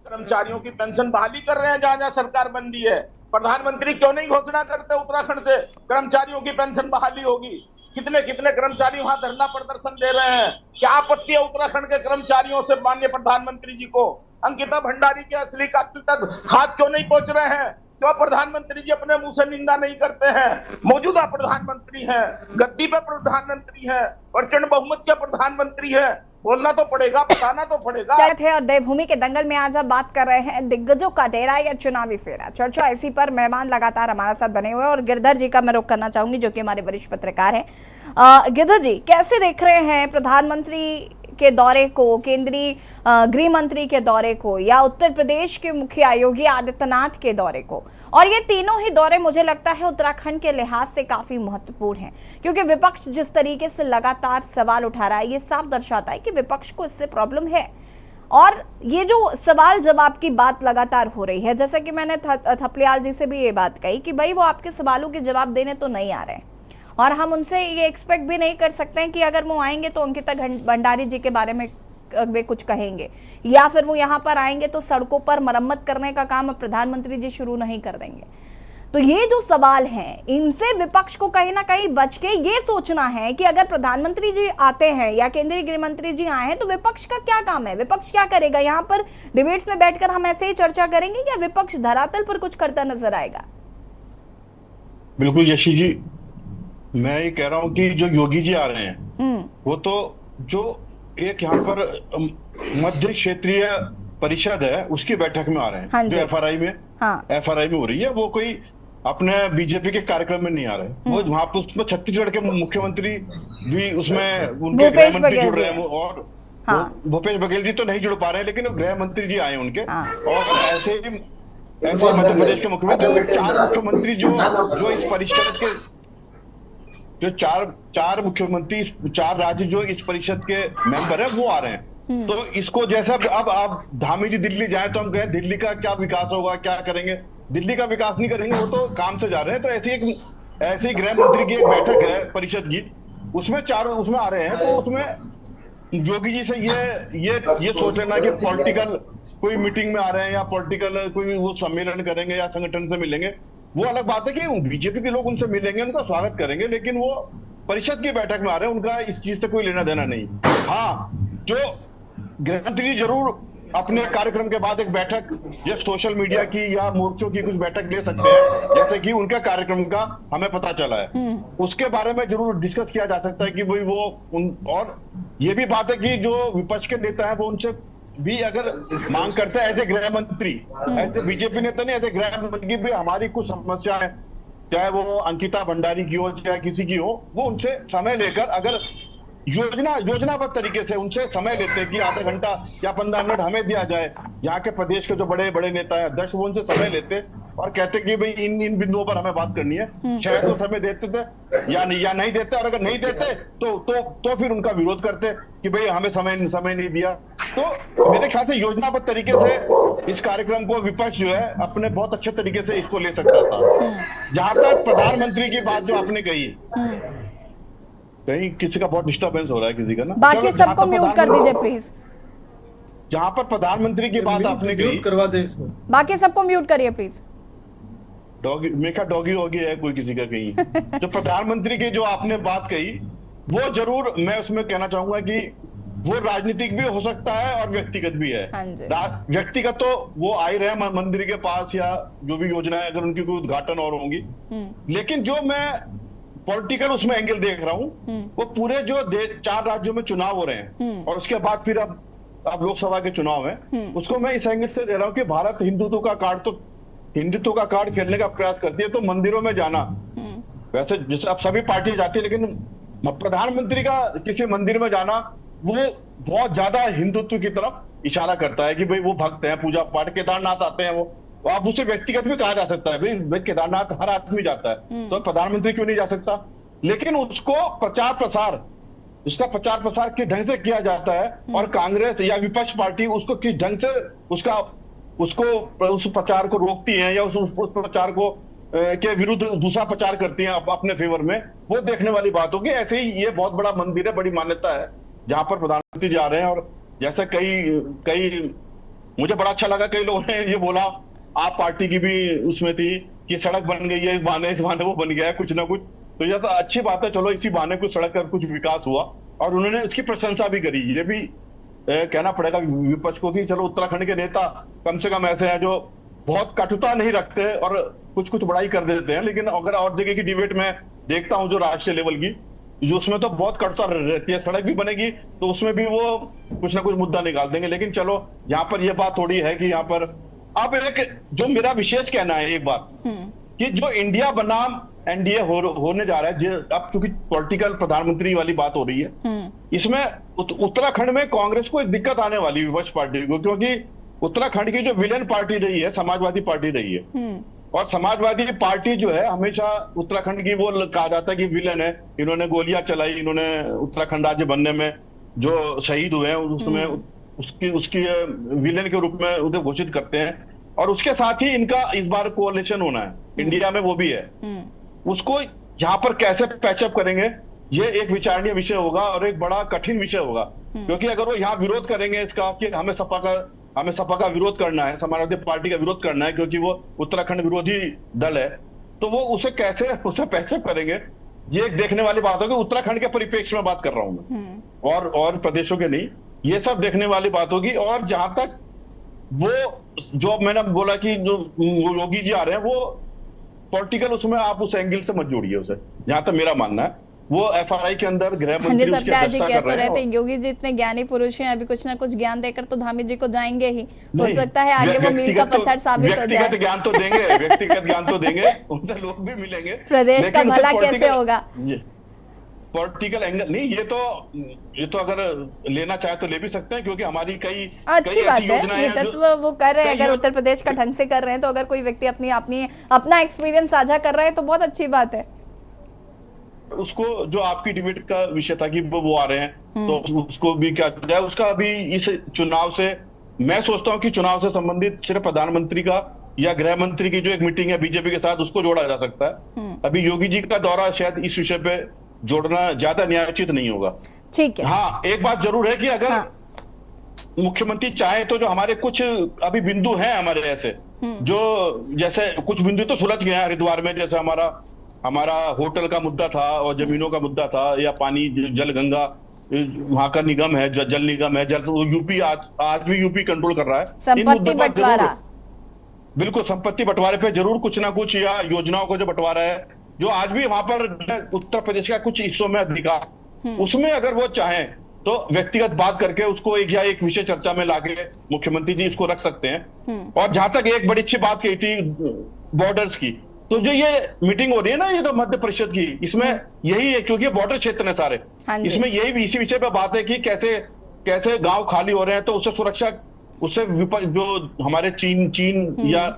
कर्मचारियों की पेंशन बहाली कर रहे हैं जहां जहां सरकार बन रही है। प्रधानमंत्री क्यों नहीं घोषणा करते उत्तराखंड से कर्मचारियों की पेंशन बहाली होगी? कितने कितने कर्मचारी वहां धरना प्रदर्शन दे रहे हैं। क्या आपत्ति है उत्तराखंड के कर्मचारियों से माननीय प्रधानमंत्री जी को? अंकिता भंडारी के असली कातिल तक हाथ क्यों नहीं पहुंच रहे हैं? क्यों प्रधानमंत्री जी अपने मुंह से निंदा नहीं करते हैं? मौजूदा प्रधानमंत्री हैं, गद्दी पे प्रधानमंत्री हैं, प्रचंड बहुमत के प्रधानमंत्री हैं, बोलना तो पड़ेगा, बताना तो पड़ेगा। थे और देवभूमि के दंगल में आज हम बात कर रहे हैं दिग्गजों का डेरा या चुनावी फेरा। चर्चा इसी पर मेहमान लगातार हमारे साथ बने हुए हैं और गिरधर जी का मैं रुख करना चाहूंगी जो कि हमारे वरिष्ठ पत्रकार हैं। गिरधर जी कैसे देख रहे हैं प्रधानमंत्री के दौरे को, केंद्रीय गृह मंत्री के दौरे को या उत्तर प्रदेश के मुखिया योगी आदित्यनाथ के दौरे को? और ये तीनों ही दौरे मुझे लगता है उत्तराखंड के लिहाज से काफी महत्वपूर्ण हैं, क्योंकि विपक्ष जिस तरीके से लगातार सवाल उठा रहा है ये साफ दर्शाता है कि विपक्ष को इससे प्रॉब्लम है। और ये जो सवाल जवाब की बात लगातार हो रही है, जैसे कि मैंने थपलियाल जी से भी ये बात कही कि भाई वो आपके सवालों के जवाब देने तो नहीं आ रहे हैं और हम उनसे ये एक्सपेक्ट भी नहीं कर सकते हैं कि अगर वो आएंगे तो अंकिता भंडारी जी के बारे में वे कुछ कहेंगे, या फिर वो यहाँ पर आएंगे तो सड़कों पर मरम्मत करने का काम प्रधानमंत्री जी शुरू नहीं कर देंगे। तो ये जो सवाल हैं इनसे विपक्ष को कहीं ना कहीं बच के ये सोचना है कि अगर प्रधानमंत्री जी आते हैं या केंद्रीय गृह मंत्री जी आए हैं तो विपक्ष का क्या काम है, विपक्ष क्या करेगा? यहाँ पर डिबेट्स में बैठकर हम ऐसे ही चर्चा करेंगे या विपक्ष धरातल पर कुछ करता नजर आएगा? बिल्कुल यशी जी, मैं ये कह रहा हूँ कि जो योगी जी आ रहे हैं वो तो जो एक यहाँ पर मध्य क्षेत्रीय परिषद है उसकी बैठक में आ रहे हैं। हाँ जो एफआरआई में हो रही है, वो कोई अपने बीजेपी के कार्यक्रम में नहीं आ रहे। वो वहां पर उसमें छत्तीसगढ़ के मुख्यमंत्री भी उसमें उनके गृह मंत्री जुड़ रहे हैं और भूपेश बघेल जी तो नहीं जुड़ पा रहे हैं, लेकिन गृह मंत्री जी आए उनके। और ऐसे मध्य प्रदेश के मुख्यमंत्री, चार मुख्यमंत्री जो इस परिषद के, जो चार मुख्यमंत्री, चार राज्य जो इस परिषद के मेंबर हैं वो आ रहे हैं। तो इसको जैसे अब आप धामी जी दिल्ली जाए तो हम कहें दिल्ली का क्या विकास होगा, क्या करेंगे? दिल्ली का विकास नहीं करेंगे, वो तो काम से जा रहे हैं। तो ऐसी गृह मंत्री की एक बैठक है परिषद की, उसमें चारों उसमें आ रहे हैं। तो उसमें योगी जी से ये सोच लेना कि पॉलिटिकल कोई मीटिंग में आ रहे हैं या पॉलिटिकल कोई वो सम्मेलन करेंगे या संगठन से मिलेंगे, वो अलग बात है कि बीजेपी के लोग उनसे मिलेंगे, उनका स्वागत करेंगे, लेकिन वो परिषद की बैठक में आ रहे हैं, उनका इस चीज से कोई लेना देना नहीं। हाँ, जो गृह मंत्री जरूर अपने कार्यक्रम के बाद एक बैठक या सोशल मीडिया की या मोर्चों की कुछ बैठक ले सकते हैं, जैसे कि उनका कार्यक्रम का हमें पता चला है, उसके बारे में जरूर डिस्कस किया जा सकता है कि भाई और ये भी बात है कि जो विपक्ष के नेता है वो उनसे भी अगर मांग करते हैं एज ए गृह मंत्री, ऐसे बीजेपी नेता नहीं, ऐसे गृह मंत्री भी हमारी कुछ समस्या है, चाहे वो अंकिता भंडारी की हो चाहे किसी की हो, वो उनसे समय लेकर अगर योजनाबद्ध तरीके से उनसे समय लेते हैं कि आधा घंटा या 15 मिनट हमें दिया जाए, यहाँ के प्रदेश के जो बड़े बड़े नेता है अध्यक्ष, वो उनसे समय लेते और कहते कि भाई इन बिंदुओं पर हमें बात करनी है, शायद वो समय देते थे या नहीं देते। और अगर नहीं देते तो फिर उनका विरोध करते कि भाई हमें समय नहीं दिया। तो मेरे ख्याल से योजनाबद्ध तरीके से इस कार्यक्रम को विपक्ष जो है अपने बहुत अच्छे तरीके से इसको ले सकता था। जहां तक प्रधानमंत्री की बात जो आपने कही, कहीं किसी का बहुत डिस्टर्बेंस हो रहा है किसी का ना, बाकी सबको म्यूट कर दीजिए प्लीज। जहां पर प्रधानमंत्री की बात आपने कही, करवा दे इसको, बाकी सबको म्यूट करिए प्लीज। डॉगी है कोई किसी का कहीं। जो प्रधानमंत्री की जो आपने बात कही, वो जरूर मैं उसमें कहना चाहूंगा कि वो राजनीतिक भी हो सकता है और व्यक्तिगत भी है। व्यक्तिगत तो वो आ ही रहे मंदिर के पास या जो भी योजना है, अगर उनकी कोई उद्घाटन और होंगी, लेकिन जो मैं पॉलिटिकल उसमें एंगल देख रहा हूं, वो पूरे जो 4 राज्यों में चुनाव हो रहे हैं और उसके बाद फिर अब लोकसभा के चुनाव है, उसको मैं इस एंगल से दे रहा हूं कि भारत हिंदुत्व का कार्ड खेलने का प्रयास करती है। तो मंदिरों में जाना, वैसे जैसे अब सभी पार्टियां जाती है, लेकिन प्रधानमंत्री का किसी मंदिर में जाना वो बहुत ज्यादा हिंदुत्व की तरफ इशारा करता है कि भाई वो भक्त हैं, पूजा पाठ, केदारनाथ आते हैं वो आप उसे व्यक्तिगत भी कहा जा सकता है, भाई केदारनाथ हर आदमी जाता है, तो प्रधानमंत्री क्यों नहीं जा सकता? लेकिन उसको उसका प्रचार प्रसार किस ढंग से किया जाता है और कांग्रेस या विपक्ष पार्टी उसको किस ढंग से उस प्रचार को रोकती है या उस प्रचार को के विरुद्ध दूसरा प्रचार करती हैं अपने फेवर में, वो देखने वाली बात होगी। ऐसे ही ये बहुत बड़ा मंदिर है, बड़ी मान्यता है जहां पर प्रधानमंत्री जा रहे हैं। और जैसे कई मुझे बड़ा अच्छा लगा, कई लोगों ने ये बोला, आप पार्टी की भी उसमें थी कि सड़क बन गई है, इस बहाने वो बन गया है कुछ ना कुछ, तो यह तो अच्छी बात है, चलो इसी बहाने कुछ सड़क का कुछ विकास हुआ और उन्होंने उसकी प्रशंसा भी करी। ये भी कहना पड़ेगा विपक्ष को कि चलो उत्तराखंड के नेता कम से कम ऐसे हैं जो बहुत कटुता नहीं रखते और कुछ बड़ाई कर देते हैं। लेकिन अगर और जगह की डिबेट में देखता हूं जो राष्ट्रीय लेवल की, जो उसमें तो बहुत कटुता रहती है, सड़क भी बनेगी तो उसमें भी वो कुछ ना कुछ मुद्दा निकाल देंगे। लेकिन चलो यहाँ पर ये बात थोड़ी है कि यहाँ पर अब एक जो मेरा विशेष कहना है एक बात कि जो इंडिया बनाम एनडीए होने जा रहा है, अब चूंकि पॉलिटिकल प्रधानमंत्री वाली बात हो रही है, इसमें उत्तराखंड में कांग्रेस को एक दिक्कत आने वाली विपक्ष पार्टी को, क्योंकि उत्तराखंड की जो विलेन पार्टी रही है समाजवादी पार्टी रही है और समाजवादी पार्टी जो है हमेशा उत्तराखंड की वो कहा जाता है कि विलेन है, इन्होंने गोलियां चलाई, इन्होंने उत्तराखंड राज्य बनने में जो शहीद हुए हैं उसमें उसकी विलेन के रूप में उन्हें घोषित करते हैं। और उसके साथ ही इनका इस बार कोalition होना है इंडिया में, वो भी है, उसको यहाँ पर कैसे पैचअप करेंगे ये एक विचारणीय विषय होगा और एक बड़ा कठिन विषय होगा। क्योंकि अगर वो यहाँ विरोध करेंगे इसका कि हमें सपा का विरोध करना है, समाजवादी पार्टी का विरोध करना है क्योंकि वो उत्तराखंड विरोधी दल है, तो वो उसे पैचअप करेंगे, ये एक देखने वाली बात होगी। उत्तराखंड के परिप्रेक्ष्य में बात कर रहा हूं मैं, और प्रदेशों के नहीं, ये सब देखने वाली बात होगी। और जहां तक वो जो मैंने बोला कि जो योगी जी आ रहे हैं वो पॉलिटिकल, उसमें आप उस एंगल से मत जोड़िए उसे, जहां तक मेरा मानना है। वो एफआरआई के अंदर गृह मंत्री उसकी अध्यक्षता कर रहे हैं। रहते योगी जी इतने ज्ञानी पुरुष हैं, अभी कुछ ना कुछ ज्ञान देकर तो धामी जी को जाएंगे ही, हो सकता है आगे वो मील का पत्थर साबित हो जाए। व्यक्तिगत ज्ञान तो देंगे, उनसे लोग भी मिलेंगे, प्रदेश का भला कैसे होगा? पॉलिटिकल एंगल नहीं, ये तो अगर लेना चाहे तो ले भी सकते हैं, क्योंकि हमारी कई अच्छी बात है नेतृत्व वो कर रहे हैं। अगर उत्तर प्रदेश का ढंग से कर रहे हैं तो अगर कोई व्यक्ति अपना एक्सपीरियंस साझा कर रहा है तो बहुत अच्छी बात है। उसको जो आपकी डिबेट का विषय था कि वो आ रहे हैं तो उसको भी क्या जाए, उसका अभी इस चुनाव से मैं सोचता हूं कि चुनाव से संबंधित सिर्फ प्रधानमंत्री का या गृह मंत्री की जो एक मीटिंग है बीजेपी के साथ, उसको जोड़ा जा सकता है। अभी योगी जी का दौरा शायद इस विषय पे जोड़ना ज्यादा न्यायोचित नहीं होगा। ठीक है। हाँ, एक बात जरूर है कि अगर मुख्यमंत्री चाहे तो जो हमारे कुछ अभी बिंदु हैं हमारे ऐसे, जो जैसे कुछ बिंदु तो सुलझ गए हैं हरिद्वार में, जैसे हमारा होटल का मुद्दा था और जमीनों का मुद्दा था, या पानी जल गंगा वहां का निगम है, जल निगम है, यूपी आज भी यूपी कंट्रोल कर रहा है। संपत्ति बंटवारा, बिल्कुल संपत्ति बंटवारे पे जरूर कुछ ना कुछ, या योजनाओं को जो बंटवारा है, जो आज भी वहां पर उत्तर प्रदेश का कुछ हिस्सों में अधिकार, उसमें अगर वो चाहें तो व्यक्तिगत बात करके उसको एक विषय चर्चा में लाके मुख्यमंत्री जी इसको रख सकते हैं। और जहां तक एक बड़ी अच्छी बात कही थी बॉर्डर्स की, तो जो ये मीटिंग हो रही है ना, ये तो मध्य परिषद की, इसमें यही है, क्योंकि बॉर्डर क्षेत्र है सारे, इसमें यही भी इसी विषय पे बात है कि कैसे गांव खाली हो रहे हैं, तो उससे सुरक्षा, उससे जो हमारे चीन या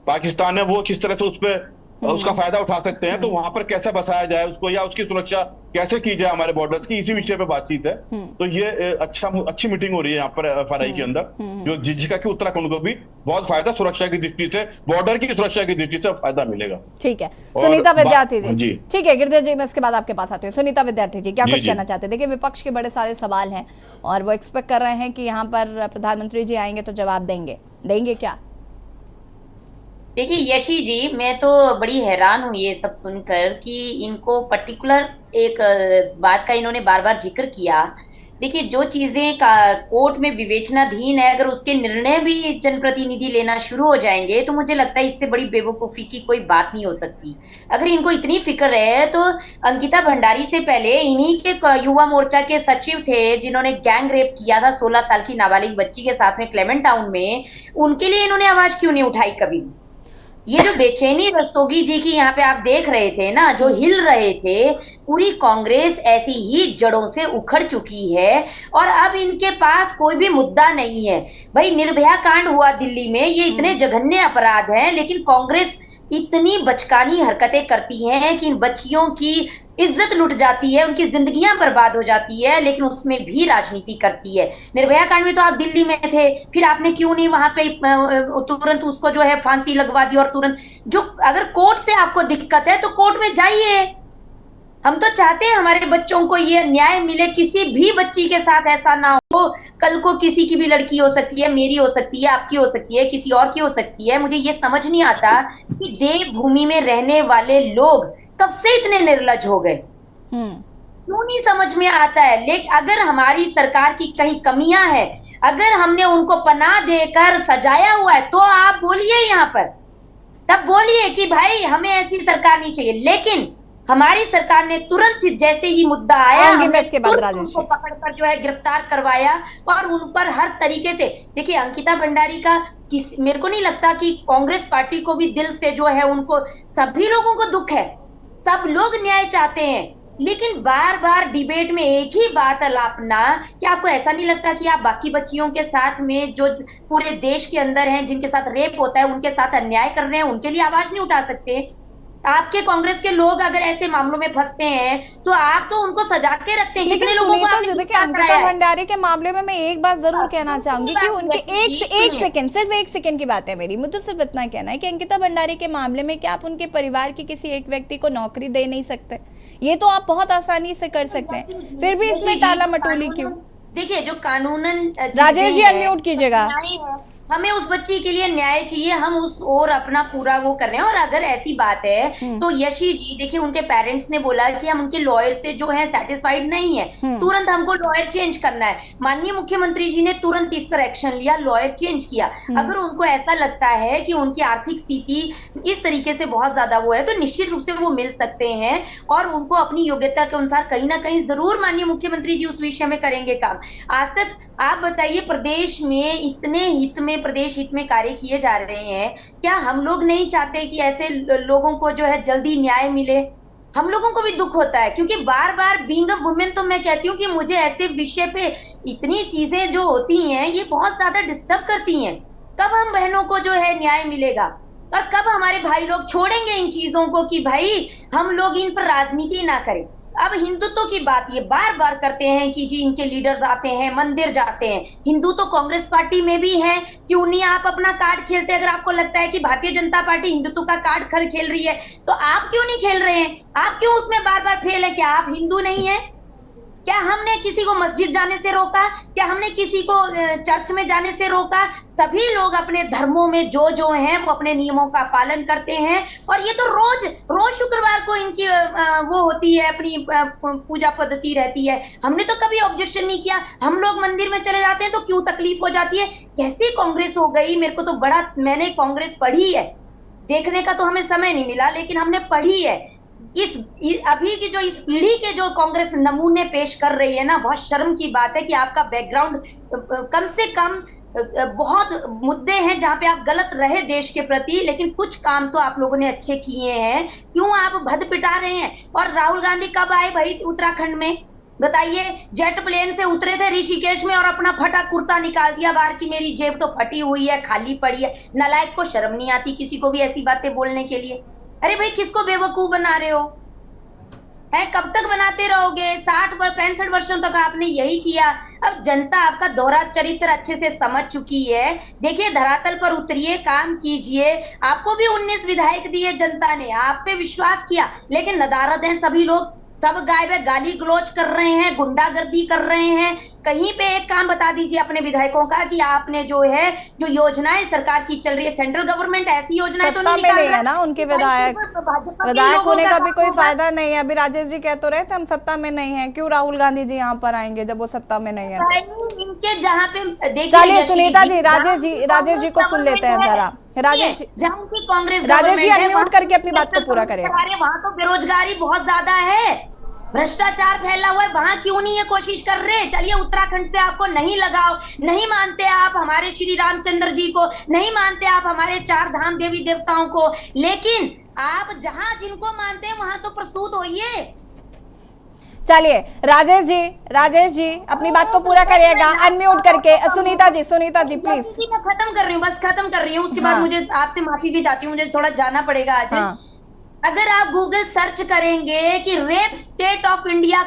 पाकिस्तान है वो किस तरह से उस पर उसका फायदा उठा सकते हैं, तो वहां पर कैसे बसाया जाए उसको, या उसकी सुरक्षा कैसे की जाए हमारे बॉर्डर्स की, इसी विषय पे बातचीत है। तो ये अच्छी मीटिंग हो रही है यहाँ पर एफआरआई के अंदर, जो जिसका कि उत्तराखंड को भी बहुत फायदा, सुरक्षा की दृष्टि से, बॉर्डर की सुरक्षा की दृष्टि से फायदा मिलेगा। ठीक है, सुनीता विद्यार्थी जी। ठीक है गिरिधर जी, मैं इसके बाद आपके पास आती हूँ। सुनीता विद्यार्थी जी, क्या कुछ कहना चाहते हैं? देखिए, विपक्ष के बड़े सारे सवाल हैं और वो एक्सपेक्ट कर रहे हैं कि यहाँ पर प्रधानमंत्री जी आएंगे तो जवाब देंगे क्या? देखिए यशी जी, मैं तो बड़ी हैरान हूँ ये सब सुनकर कि इनको पर्टिकुलर एक बात का इन्होंने बार बार जिक्र किया। देखिए, जो चीजें कोर्ट में विवेचनाधीन है, अगर उसके निर्णय भी जनप्रतिनिधि लेना शुरू हो जाएंगे तो मुझे लगता है इससे बड़ी बेवकूफी की कोई बात नहीं हो सकती। अगर इनको इतनी फिक्र है तो अंकिता भंडारी से पहले इन्हीं के युवा मोर्चा के सचिव थे जिन्होंने गैंग रेप किया था 16 साल की नाबालिग बच्ची के साथ में क्लेमेंट टाउन में, उनके लिए इन्होंने आवाज क्यों नहीं उठाई कभी भी? ये जो बेचैनी रस्तोगी जी की यहाँ पे आप देख रहे थे ना, जो हिल रहे थे, पूरी कांग्रेस ऐसी ही जड़ों से उखड़ चुकी है और अब इनके पास कोई भी मुद्दा नहीं है। भाई निर्भया कांड हुआ दिल्ली में, ये इतने जघन्य अपराध हैं, लेकिन कांग्रेस इतनी बचकानी हरकतें करती हैं कि इन बच्चियों की इज्जत लुट जाती है, उनकी जिंदगियां बर्बाद हो जाती है, लेकिन उसमें भी राजनीति करती है। निर्भया कांड में तो आप दिल्ली में थे, फिर आपने क्यों नहीं वहां पे तुरंत उसको जो है फांसी लगवा दी, और तुरंत जो अगर कोर्ट से आपको दिक्कत है तो कोर्ट में जाइए। हम तो चाहते हैं हमारे बच्चों को ये न्याय मिले, किसी भी बच्ची के साथ ऐसा ना हो। कल को किसी की भी लड़की हो सकती है, मेरी हो सकती है, आपकी हो सकती है, किसी और की हो सकती है। मुझे ये समझ नहीं आता कि देवभूमि में रहने वाले लोग कब से इतने निर्लज हो गए, क्यों नहीं समझ में आता है। लेकिन अगर हमारी सरकार की कहीं कमियां हैं, अगर हमने उनको पनाह देकर सजाया हुआ है, तो आप बोलिए यहाँ पर, तब बोलिए कि भाई हमें ऐसी सरकार नहीं चाहिए। लेकिन हमारी सरकार ने तुरंत जैसे ही मुद्दा आया, उनको पकड़कर जो है गिरफ्तार करवाया और उन पर हर तरीके से। देखिए अंकिता भंडारी का मेरे को नहीं लगता कि कांग्रेस पार्टी को भी दिल से जो है, उनको सभी लोगों को दुख है, सब लोग न्याय चाहते हैं, लेकिन बार बार डिबेट में एक ही बात अलापना। क्या आपको ऐसा नहीं लगता कि आप बाकी बच्चियों के साथ में जो पूरे देश के अंदर हैं, जिनके साथ रेप होता है, उनके साथ अन्याय कर रहे हैं, उनके लिए आवाज नहीं उठा सकते? आपके कांग्रेस के लोग अगर ऐसे मामलों में फंसते हैं तो आप तो उनको सजा के रखते हैं। लेकिन सुनीता जी, देखिए अंकिता भंडारी के मामले में मैं एक बात जरूर कहना चाहूंगी कि उनके सिर्फ एक सेकंड की बात है मेरी, मुझे सिर्फ इतना कहना है कि अंकिता भंडारी के मामले में क्या आप उनके परिवार के किसी एक व्यक्ति को नौकरी दे नहीं सकते? ये तो आप बहुत आसानी से कर सकते हैं, फिर भी इसमें टाला मटोली क्यों? देखिए जो कानूनन, राजेश जी अनम्यूट कीजिएगा, हमें उस बच्ची के लिए न्याय चाहिए, हम उस और अपना पूरा वो कर रहे हैं। और अगर ऐसी बात है तो यशी जी, देखिए उनके पेरेंट्स ने बोला कि हम उनके लॉयर से जो है सेटिस्फाइड नहीं है, तुरंत हमको लॉयर चेंज करना है। माननीय मुख्यमंत्री जी ने तुरंत इस पर एक्शन लिया, लॉयर चेंज किया। अगर उनको ऐसा लगता है कि उनकी आर्थिक स्थिति इस तरीके से बहुत ज्यादा वो है, तो निश्चित रूप से वो मिल सकते हैं और उनको अपनी योग्यता के अनुसार कहीं ना कहीं जरूर माननीय मुख्यमंत्री जी उस विषय में करेंगे काम। आज तक आप बताइए, प्रदेश में इतने हित में, प्रदेश हित में कार्य किए जा रहे हैं, क्या हम लोग नहीं चाहते कि ऐसे लोगों को जो है जल्दी न्याय मिले? हम लोगों को भी दुख होता है, क्योंकि बार बार बीइंग अ वुमेन तो मैं कहती हूँ कि मुझे ऐसे विषय पे इतनी चीजें जो होती हैं ये बहुत ज्यादा डिस्टर्ब करती हैं। कब हम बहनों को जो है न्याय मिलेगा और कब हमारे भाई लोग छोड़ेंगे इन चीजों को कि भाई हम लोग इन पर राजनीति ना करें। अब हिंदुत्व की बात ये बार बार करते हैं कि जी इनके लीडर्स आते हैं, मंदिर जाते हैं। हिंदू तो कांग्रेस पार्टी में भी है, क्यों नहीं आप अपना कार्ड खेलते? अगर आपको लगता है कि भारतीय जनता पार्टी हिंदुत्व का कार्ड खेल रही है तो आप क्यों नहीं खेल रहे हैं? आप क्यों उसमें बार बार फेल है? क्या आप हिंदू नहीं है? क्या हमने किसी को मस्जिद जाने से रोका? क्या हमने किसी को चर्च में जाने से रोका? सभी लोग अपने धर्मों में जो हैं वो अपने नियमों का पालन करते हैं और ये तो रोज शुक्रवार को इनकी वो होती है, अपनी पूजा पद्धति रहती है। हमने तो कभी ऑब्जेक्शन नहीं किया। हम लोग मंदिर में चले जाते हैं तो क्यों तकलीफ हो जाती है? कैसी कांग्रेस हो गई? मेरे को तो मैंने कांग्रेस पढ़ी है, देखने का तो हमें समय नहीं मिला, लेकिन हमने पढ़ी है। अभी की जो इस पीढ़ी के जो कांग्रेस नमूने पेश कर रही है ना, बहुत शर्म की बात है कि आपका बैकग्राउंड कम से कम बहुत मुद्दे हैं जहां पे आप गलत रहे देश के प्रति, लेकिन कुछ काम तो आप लोगों ने अच्छे किए हैं। क्यों आप भद पिटा रहे हैं? और राहुल गांधी कब आए भाई उत्तराखंड में? बताइए। जेट प्लेन से उतरे थे ऋषिकेश में और अपना फटा कुर्ता निकाल दिया बाहर की मेरी जेब तो फटी हुई है, खाली पड़ी है। नालायक को शर्म नहीं आती किसी को भी ऐसी बातें बोलने के लिए? अरे भाई किसको बेवकूफ बना रहे हो? है कब तक बनाते रहोगे? 65 वर्षों तक आपने यही किया। अब जनता आपका दोहरा चरित्र अच्छे से समझ चुकी है। देखिए धरातल पर उतरिए, काम कीजिए। आपको भी 19 विधायक दिए जनता ने, आप पे विश्वास किया, लेकिन नदारद हैं सभी लोग, सब गाली गलौज कर रहे हैं, गुंडागर्दी कर रहे हैं। कहीं पे एक काम बता दीजिए अपने विधायकों का कि आपने जो है जो योजनाएं सरकार की चल रही है, सेंट्रल गवर्नमेंट ऐसी योजनाएं तो नहीं निकाल रहा है ना। उनके विधायक होने का भी कोई फायदा नहीं है। अभी राजेश जी कह तो रहे थे हम सत्ता में नहीं है, क्यों राहुल गांधी जी यहाँ पर आएंगे जब वो सत्ता में नहीं है? इनके जहाँ पे चलिए सुनीता जी, राजेश जी को सुन लेते हैं जरा। राजेश कांग्रेस जी अनम्यूट करके अपनी बात को पूरा करें। वहाँ तो बेरोजगारी बहुत ज्यादा है भ्रष्टाचार फैला हुआ है, वहां क्यों नहीं ये कोशिश कर रहे? चलिए उत्तराखंड से आपको नहीं लगाओ, नहीं मानते आप हमारे श्री रामचंद्र जी को, नहीं मानते आप हमारे 4 धाम देवी देवताओं को, लेकिन आप जहां जिनको मानते हैं वहां तो प्रस्तुत होइए। चलिए राजेश जी अपनी बात को पूरा करिएगा अनम्यूट करके। सुनीता जी प्लीज। मैं खत्म कर रही हूँ, बस खत्म कर रही हूँ। उसके बाद मुझे आपसे माफी भी चाहती हूँ, मुझे थोड़ा जाना पड़ेगा आज। अगर आप गूगल सर्च करेंगे कि रेप स्टेट ऑफ इंडिया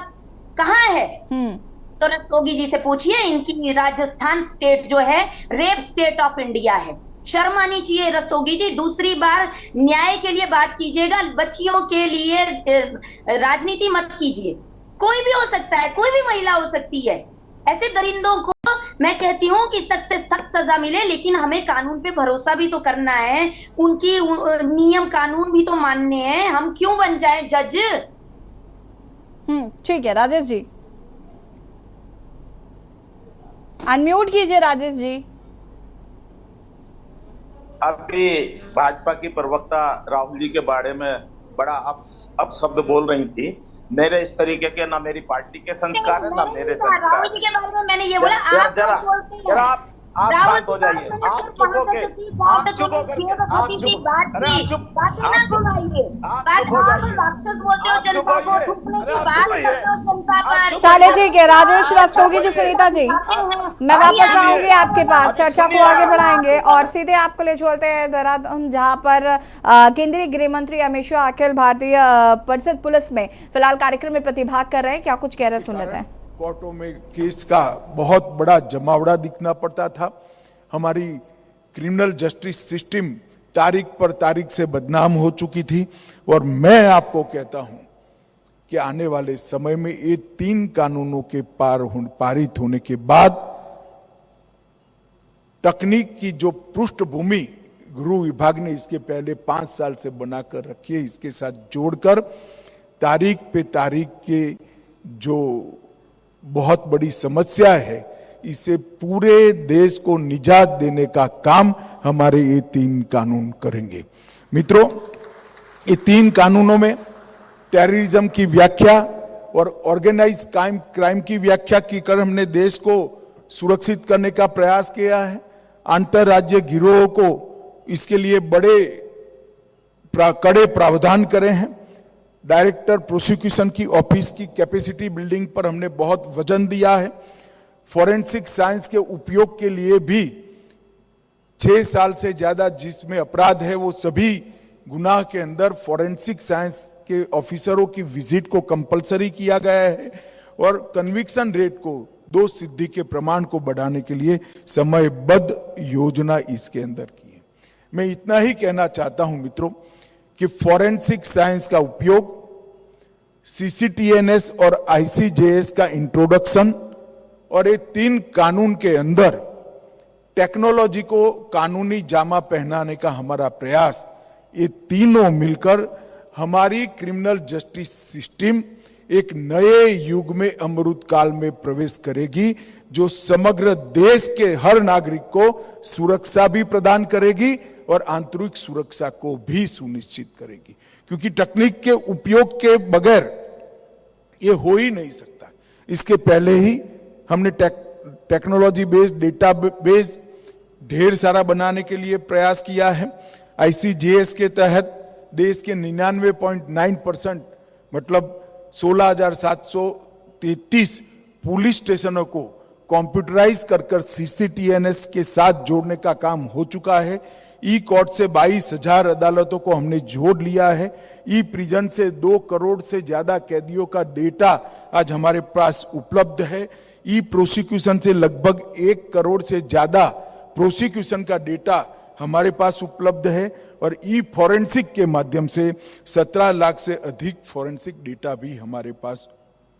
कहाँ है, तो रस्तोगी जी से पूछिए, इनकी राजस्थान स्टेट जो है रेप स्टेट ऑफ इंडिया है। शर्म आनी चाहिए रस्तोगी जी। दूसरी बार न्याय के लिए बात कीजिएगा, बच्चियों के लिए राजनीति मत कीजिए। कोई भी हो सकता है, कोई भी महिला हो सकती है। ऐसे दरिंदों को मैं कहती हूँ कि सख्त से सख्त सजा मिले, लेकिन हमें कानून पे भरोसा भी तो करना है, उनकी नियम कानून भी तो मानने हैं। हम क्यों बन जाएं जज? ठीक है राजेश जी, अनम्यूट कीजिए राजेश जी। अभी भाजपा की प्रवक्ता राहुल जी के बारे में बड़ा अपशब्द बोल रही थी। मेरे इस तरीके के ना मेरी पार्टी के संस्कार है ना मेरे संस्कार। राहुल जी के बारे में मैंने ये बोला, आप शांत हो जाइए। आप चुप होके चले ठीक है राजेश रस्तोगी जी, सुनीता जी, मैं वापस आऊंगी आपके पास, चर्चा को आगे बढ़ाएंगे और सीधे आपको ले चलते हैं देहरादून, जहां पर केंद्रीय गृह मंत्री अमित शाह अखिल भारतीय परिषद पुलिस में फिलहाल कार्यक्रम में प्रतिभाग कर रहे हैं। क्या कुछ कह रहे हैं, सुन लेते हैं। कोर्टों में केस का बहुत बड़ा जमावड़ा दिखना पड़ता था। हमारी क्रिमिनल जस्टिस सिस्टम तारीख पर तारीख से बदनाम हो चुकी थी और मैं आपको कहता हूं कि आने वाले समय में ये 3 कानूनों के पारित होने के बाद तकनीक की जो पृष्ठभूमि गृह विभाग ने इसके पहले 5 साल से बनाकर रखी है, इसके साथ जोड़कर तारीख पे तारीख के जो बहुत बड़ी समस्या है, इसे पूरे देश को निजात देने का काम हमारे ये 3 कानून करेंगे। मित्रों, ये 3 कानूनों में टेररिज्म की व्याख्या और ऑर्गेनाइज क्राइम की व्याख्या की कर हमने देश को सुरक्षित करने का प्रयास किया है। अंतरराज्य गिरोह को इसके लिए कड़े प्रावधान करे हैं। डायरेक्टर प्रोसिक्यूशन की ऑफिस की कैपेसिटी बिल्डिंग पर हमने बहुत वजन दिया है। फॉरेंसिक साइंस के उपयोग के लिए भी 6 साल से ज्यादा जिसमें अपराध है वो सभी गुनाह के अंदर फॉरेंसिक साइंस के ऑफिसरों की विजिट को कंपलसरी किया गया है और कन्विक्शन रेट को दोष सिद्धि के प्रमाण को बढ़ाने के लिए समयबद्ध योजना इसके अंदर की है। मैं इतना ही कहना चाहता हूं मित्रों कि फॉरेंसिक साइंस का उपयोग, सीसीटीएनएस और आईसीजेएस का इंट्रोडक्शन और ये 3 कानून के अंदर टेक्नोलॉजी को कानूनी जामा पहनाने का हमारा प्रयास, ये तीनों मिलकर हमारी क्रिमिनल जस्टिस सिस्टम एक नए युग में अमृत काल में प्रवेश करेगी, जो समग्र देश के हर नागरिक को सुरक्षा भी प्रदान करेगी और आंतरिक सुरक्षा को भी सुनिश्चित करेगी। क्योंकि तकनीक के उपयोग के बगैर ये हो ही नहीं सकता। इसके पहले ही हमने टेक्नोलॉजी बेस्ड डेटा बेस ढेर सारा बनाने के लिए प्रयास किया है। आईसीजेएस के तहत देश के 99.9% मतलब 16,733 पुलिस स्टेशनों को कंप्यूटराइज कर सीसीटीएनएस के साथ जोड़ने का काम हो चुका है। ई कोर्ट से 22,000 अदालतों को हमने जोड़ लिया है। ई प्रिजन से 2 करोड़ से ज्यादा कैदियों का डेटा आज हमारे पास उपलब्ध है। ई प्रोसिक्यूशन से लगभग 1 करोड़ से ज्यादा प्रोसिक्यूशन का डेटा हमारे पास उपलब्ध है और ई फॉरेंसिक के माध्यम से 17 लाख से अधिक फॉरेंसिक डेटा भी हमारे पास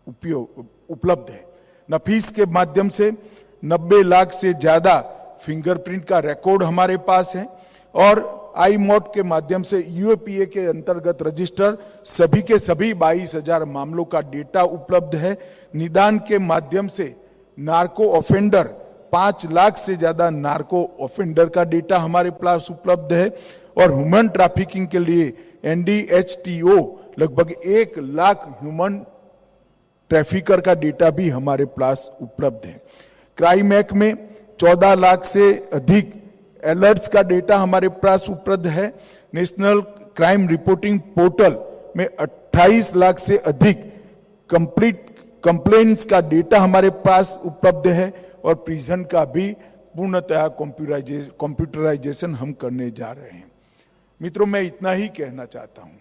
उपलब्ध है। नफीस के माध्यम से 90 लाख से ज्यादा फिंगरप्रिंट का रिकॉर्ड हमारे पास है और आई मोड के माध्यम से यूएपीए के अंतर्गत रजिस्टर सभी के सभी 22,000 मामलों का डेटा उपलब्ध है। निदान के माध्यम से नार्को ऑफेंडर 5 लाख से ज्यादा नार्को ऑफेंडर का डेटा हमारे पास उपलब्ध है और ह्यूमन ट्रैफिकिंग के लिए एनडीएचटीओ लगभग 1 लाख ह्यूमन ट्रैफिकर का डेटा भी हमारे पास उपलब्ध है। क्राइम एक्ट में 14 लाख से अधिक अलर्ट्स का डेटा हमारे पास उपलब्ध है। नेशनल क्राइम रिपोर्टिंग पोर्टल में 28 लाख से अधिक कंप्लेंट्स का डेटा हमारे पास उपलब्ध है और प्रिजन का भी पूर्णतः कंप्यूटराइजेशन हम करने जा रहे हैं। मित्रों, मैं इतना ही कहना चाहता हूं।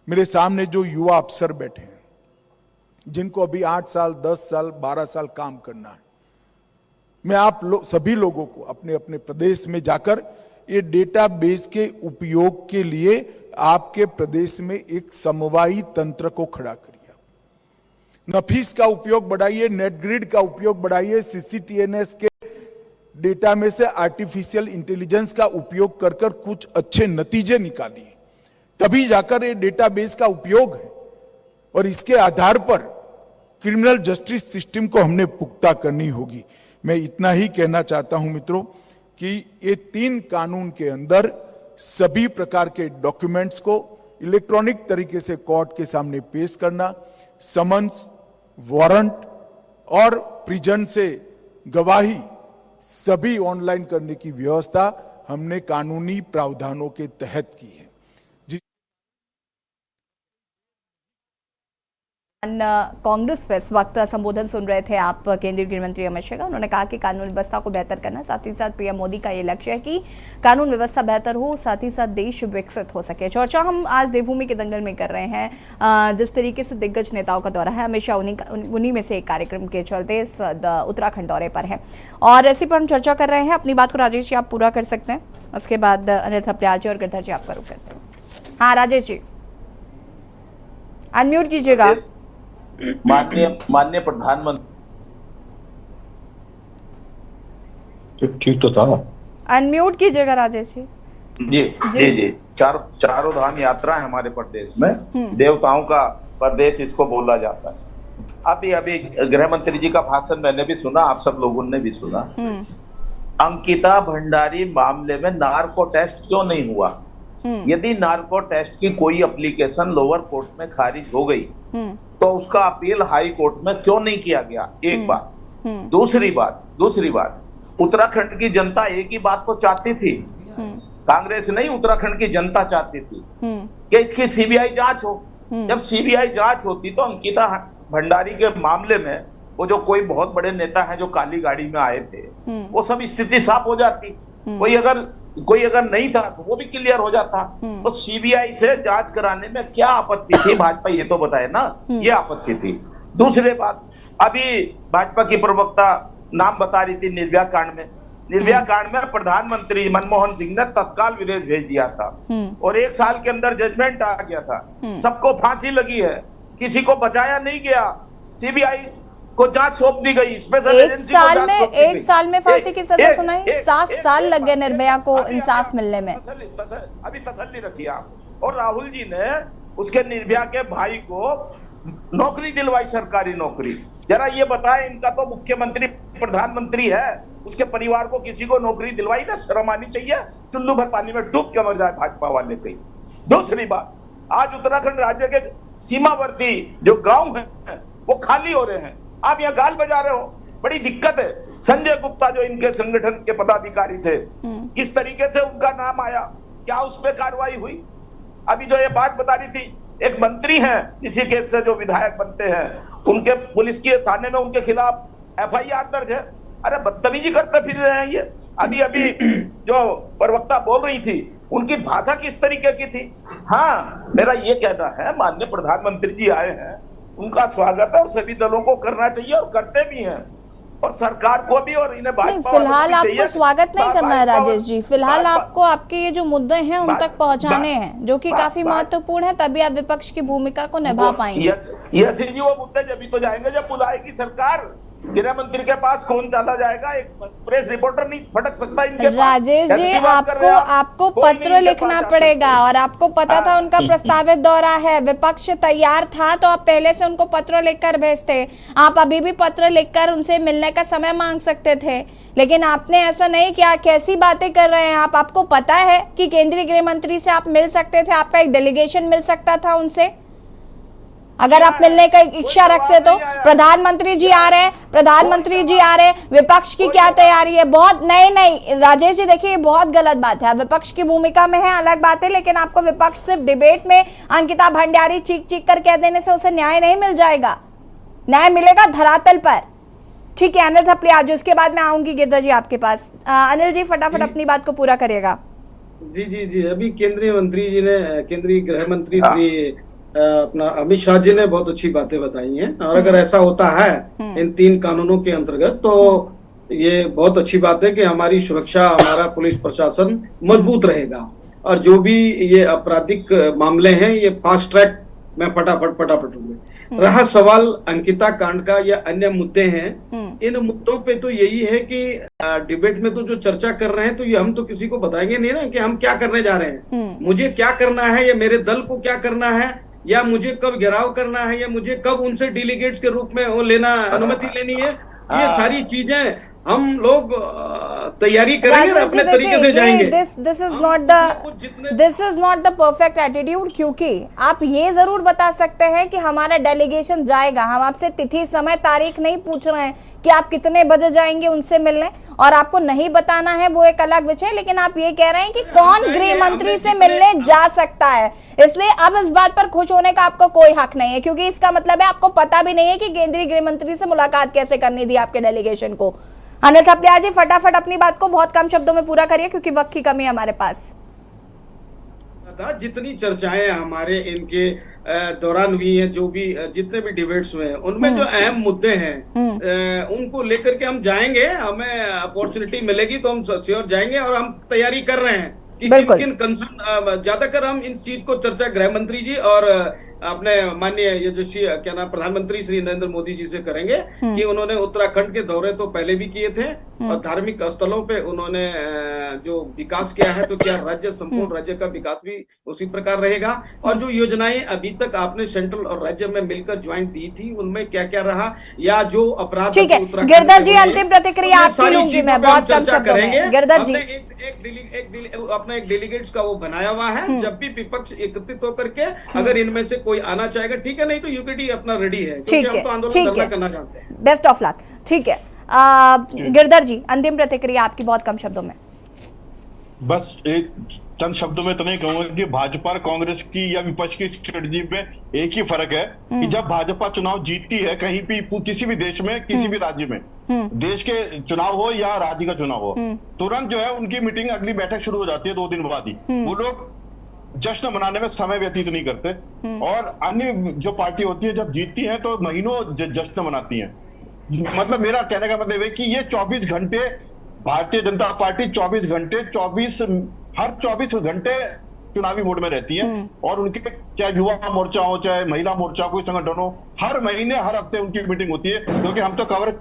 मेरे सामने जो युवा अफसर बैठे हैं, जिनको अभी 8 साल, 10 साल, 12 साल काम करना है, मैं आप सभी लोगों को अपने अपने प्रदेश में जाकर ये डेटाबेस के उपयोग के लिए आपके प्रदेश में एक समवायी तंत्र को खड़ा करिए। नफीस का उपयोग बढ़ाइए, नेटग्रिड का उपयोग बढ़ाइए, सीसीटीएनएस के डेटा में से आर्टिफिशियल इंटेलिजेंस का उपयोग कर कुछ अच्छे नतीजे निकालिए, तभी जाकर ये डेटाबेस का उपयोग है। और इसके आधार पर क्रिमिनल जस्टिस सिस्टम को हमने पुख्ता करनी होगी। मैं इतना ही कहना चाहता हूं मित्रों कि ये 3 कानून के अंदर सभी प्रकार के डॉक्यूमेंट्स को इलेक्ट्रॉनिक तरीके से कोर्ट के सामने पेश करना, समन्स, वारंट और प्रिजन से गवाही सभी ऑनलाइन करने की व्यवस्था हमने कानूनी प्रावधानों के तहत की है। कांग्रेस पे इस वक्त संबोधन सुन रहे थे आप केंद्रीय गृह मंत्री अमित शाह का। उन्होंने कहा कि कानून व्यवस्था को बेहतर करना, साथ ही साथ पीएम मोदी का ये लक्ष्य है कि कानून व्यवस्था बेहतर हो, साथ ही साथ देश विकसित हो सके। चर्चा हम आज देवभूमि के दंगल में कर रहे हैं। जिस तरीके से दिग्गज नेताओं का दौरा है, अमित शाह उन्हीं में से एक कार्यक्रम के चलते उत्तराखंड दौरे पर है और इसी पर हम चर्चा कर रहे हैं। अपनी बात को राजेश जी आप पूरा कर सकते हैं, उसके बाद अनिल थपलियाल जी और गिरधर जी आपका रुख करते हैं। हाँ राजेश जी, अनम्यूट कीजिएगा। माननीय प्रधानमंत्री, ठीक तो था। अनम्यूट कीजिएगा राजेश जी। जी। चारों धाम यात्रा है हमारे प्रदेश में, देवताओं का प्रदेश इसको बोला जाता है। अभी गृह मंत्री जी का भाषण मैंने भी सुना, आप सब लोगों ने भी सुना। अंकिता भंडारी मामले में नार्को टेस्ट क्यों नहीं हुआ? यदि नार्को टेस्ट की कोई एप्लीकेशन लोअर कोर्ट में खारिज हो गई तो उसका अपील हाई कोर्ट में क्यों नहीं किया गया? एक बात। दूसरी बात, उत्तराखंड की जनता एक ही बात तो चाहती थी, कांग्रेस नहीं, उत्तराखंड की जनता चाहती थी कि इसकी सीबीआई जांच हो। जब सीबीआई जांच होती तो अंकिता भंडारी के मामले में वो जो कोई बहुत बड़े नेता हैं जो काली गाड़ी में आए थे, वो सब स्थिति साफ हो जाती। कोई अगर नहीं था तो वो भी क्लियर हो जाता। तो सीबीआई से जांच कराने में क्या आपत्ति थी? भाजपा ये तो बताए ना, ये आपत्ति थी। दूसरी बात, अभी भाजपा की प्रवक्ता नाम बता रही थी निर्भया कांड में प्रधानमंत्री मनमोहन सिंह ने तत्काल विदेश भेज दिया था और 1 साल के अंदर जजमेंट आ गया था। सबको फांसी लगी है, किसी को बचाया नहीं गया। सीबीआई को जांच सौंप दी गई। एक साल में फांसी की सजा सुनाई, 7 साल लग गए निर्भया को इंसाफ मिलने में। अभी तसल्ली रखिए आप। और राहुल जी ने उसके निर्भया के भाई को नौकरी दिलवाई, सरकारी नौकरी। जरा ये बताएं, इनका तो मुख्यमंत्री प्रधानमंत्री है, उसके परिवार को किसी को नौकरी दिलवाई ना? शर्म आनी चाहिए। चुल्लू भर पानी में डूब के मर जाए भाजपा वाले कहीं। दूसरी बात, आज उत्तराखंड राज्य के सीमावर्ती जो गांव हैं वो खाली हो रहे हैं। आप यहाँ गाल बजा रहे हो, बड़ी दिक्कत है। संजय गुप्ता जो इनके संगठन के पदाधिकारी थे, किस तरीके से उनका नाम आया, क्या उस पर कार्रवाई हुई? अभी जो ये बात बता रही थी, एक मंत्री हैं इसी केस से जो विधायक बनते हैं, उनके पुलिस के थाने में उनके खिलाफ एफआईआर दर्ज है। अरे बदतमीजी करते फिर रहे हैं ये। अभी जो प्रवक्ता बोल रही थी, उनकी भाषा किस तरीके की थी? हाँ, मेरा ये कहना है, माननीय प्रधानमंत्री जी आए हैं, उनका स्वागत है और सभी दलों को करना चाहिए और करते भी हैं, और सरकार को भी और इन्हें भाजपा। फिलहाल आपको स्वागत नहीं करना है राजेश जी, फिलहाल आपको आपके ये जो मुद्दे हैं उन तक पहुंचाने हैं, जो कि काफी महत्वपूर्ण है, तभी आप विपक्ष की भूमिका को निभा पाएंगे। यस जी, वो मुद्दे जब भी तो जाएंगे जब बुलाएगी सरकार। गृह मंत्री के पास कौन चला जाएगा? एक प्रेस रिपोर्टर नहीं फटक सकता इनके पास। राजेश जी, आपको पत्र लिखना पड़ेगा और आपको पता था उनका प्रस्तावित दौरा है, विपक्ष तैयार था तो आप पहले से उनको पत्र लिखकर भेजते। आप अभी भी पत्र लिखकर उनसे मिलने का समय मांग सकते थे, लेकिन आपने ऐसा नहीं किया। कैसी बातें कर रहे हैं आप? आपको पता है कि केंद्रीय गृह मंत्री से आप मिल सकते थे, आपका एक डेलीगेशन मिल सकता था उनसे। अगर आप मिलने का इच्छा रखते तो प्रधानमंत्री जी आ रहे हैं, प्रधानमंत्री जी आ रहे हैं, विपक्ष की क्या तैयारी है? बहुत नहीं राजेश जी, देखिए बहुत गलत बात है। विपक्ष की भूमिका में है अलग बात है, लेकिन आपको विपक्ष सिर्फ डिबेट में अंकिता भंडारी चीख चीख कर कह देने से उसे न्याय नहीं मिल जाएगा, न्याय मिलेगा धरातल पर। ठीक है, अनिल थपलियाल जी, उसके बाद मैं आऊंगी गिरधर जी आपके पास। अनिल जी फटाफट अपनी बात को पूरा करिएगा। जी, अभी केंद्रीय मंत्री जी ने, केंद्रीय गृह मंत्री श्री अपना अमित शाह जी ने बहुत अच्छी बातें बताई हैं, और अगर ऐसा होता है इन 3 कानूनों के अंतर्गत तो ये बहुत अच्छी बात है कि हमारी सुरक्षा, हमारा पुलिस प्रशासन मजबूत रहेगा, और जो भी ये आपराधिक मामले हैं ये फास्ट ट्रैक में फटाफट होंगे। रहा सवाल अंकिता कांड का या अन्य मुद्दे हैं, इन मुद्दों पे तो यही है कि डिबेट में तो जो चर्चा कर रहे हैं तो ये हम तो किसी को बताएंगे नहीं ना कि हम क्या करने जा रहे हैं, मुझे क्या करना है, या मेरे दल को क्या करना है, या मुझे कब घेराव करना है, या मुझे कब उनसे डेलीगेट्स के रूप में वो लेना, अनुमति लेनी है। ये सारी चीजें हम लोग तैयारी करेंगे, अपने तरीके से जाएंगे। This is not the perfect attitude, क्योंकि आप ये जरूर बता सकते हैं कि हमारा डेलीगेशन जाएगा। हम आपसे तिथि, समय, तारीख नहीं पूछ रहे हैं कि आप कितने बजे जाएंगे उनसे मिलने, और आपको नहीं बताना है वो एक अलग विषय, लेकिन आप ये कह रहे हैं कि कौन गृह मंत्री से मिलने जा सकता है। इसलिए अब इस बात पर खुश होने का आपको कोई हक नहीं है, क्योंकि इसका मतलब है आपको पता भी नहीं है कि केंद्रीय गृह मंत्री से मुलाकात कैसे करनी थी आपके डेलीगेशन को। अनिल थपलियाल जी फटाफट अपनी बात को बहुत कम शब्दों में पूरा करिए, क्योंकि वक्त की कमी है हमारे पास। जितनी चर्चाएं हमारे इनके दौरान हुई हैं, जो भी जितने भी डिबेट्स हुए हैं, उनमें जो अहम मुद्दे हैं उनको लेकर के हम जाएंगे। हमें अपॉर्चुनिटी मिलेगी तो हम श्योर जाएंगे, और हम तैयारी कर रहे हैं कि किन कंसर्न, ज्यादातर हम इस चीज को चर्चा गृह मंत्री जी और अपने माननीय यशस्वी क्या नाम प्रधानमंत्री श्री नरेंद्र मोदी जी से करेंगे कि उन्होंने उत्तराखंड के दौरे तो पहले भी किए थे, और धार्मिक स्थलों पे उन्होंने जो विकास किया है, तो क्या राज्य, संपूर्ण राज्य का विकास भी उसी प्रकार रहेगा, और जो योजनाएं अभी तक आपने सेंट्रल और राज्य में मिलकर ज्वाइंट दी थी उनमें क्या क्या रहा, या जो अपराध। ठीक है गिरधर जी, अंतिम प्रतिक्रिया आपकी लूंगी मैं बहुत कम शब्दों में। गिरधर जी, अपना एक डेलीगेट्स का वो बनाया हुआ है, जब भी विपक्ष एकत्रित होकर के अगर इनमें से कोई आना चाहेगा ठीक है, नहीं तो यूपीडी अपना रेडी है, क्योंकि हम तो आंदोलन करना चाहते हैं। Best of luck. ठीक है गिरधर जी, अंतिम प्रतिक्रिया आपकी बहुत कम शब्दों में। बस एक चंद शब्दों में इतना ही कहूंगा कि भाजपा और कांग्रेस की या विपक्ष की स्ट्रेटजी में एक ही फर्क है कि जब भाजपा चुनाव जीतती है कहीं भी, किसी भी देश में, किसी भी राज्य में, देश के चुनाव हो या राज्य का चुनाव हो, तुरंत जो है उनकी मीटिंग, अगली बैठक शुरू हो जाती है 2 दिन बाद ही। वो लोग जश्न मनाने में समय व्यतीत नहीं करते, और अन्य जो पार्टी होती है जब जीतती है तो महीनों जश्न मनाती है। मतलब मेरा कहने का मतलब है कि ये 24 घंटे भारतीय जनता पार्टी हर 24 घंटे चुनावी मोड में रहती है, और उनके चाहे युवा मोर्चा हो, चाहे महिला मोर्चा, कोई संगठन हो, हर महीने, हर हफ्ते उनकी मीटिंग होती है, क्योंकि हम तो कवर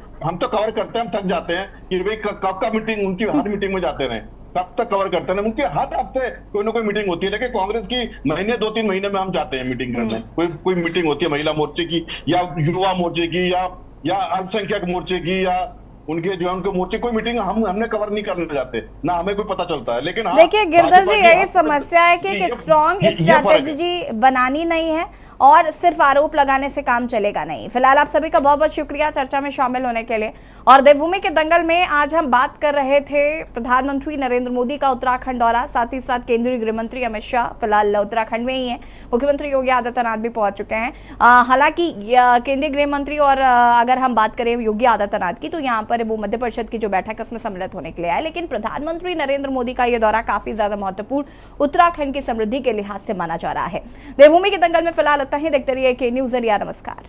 करते हैं, हम थक जाते हैं कि भाई कब का मीटिंग, उनकी हर मीटिंग में जाते रहे, कब तक कवर करते हैं। उनके हर हफ्ते कोई ना कोई मीटिंग होती है, लेकिन कांग्रेस की महीने 2-3 महीने में हम जाते हैं मीटिंग करने। कोई मीटिंग होती है महिला मोर्चे की, या युवा मोर्चे की, या अल्पसंख्यक मोर्चे की, या उनके जो उनके मोर्चे, कोई मीटिंग हमने कवर नहीं करने जाते, ना हमें कोई पता चलता है। लेकिन देखिए गिरधर जी, यही समस्या है कि एक स्ट्रॉन्ग स्ट्रैटेजी बनानी नहीं है, और सिर्फ आरोप लगाने से काम चलेगा नहीं। फिलहाल आप सभी का बहुत बहुत शुक्रिया चर्चा में शामिल होने के लिए। और देवभूमि के दंगल में आज हम बात कर रहे थे प्रधानमंत्री नरेंद्र मोदी का उत्तराखंड दौरा, साथ ही साथ केंद्रीय गृह मंत्री अमित शाह फिलहाल उत्तराखंड में ही है, मुख्यमंत्री योगी आदित्यनाथ भी पहुंच चुके हैं। हालांकि केंद्रीय गृह मंत्री और अगर हम बात करें योगी आदित्यनाथ की, तो यहाँ पर वो मध्य परिषद की जो बैठक उसमें सम्मिलित होने के लिए आए, लेकिन प्रधानमंत्री नरेंद्र मोदी का यह दौरा काफी ज्यादा महत्वपूर्ण उत्तराखंड की समृद्धि के लिहाज से माना जा रहा है। देवभूमि के दंगल में फिलहाल ही देखते रहिए के न्यूज़ इंडिया। नमस्कार।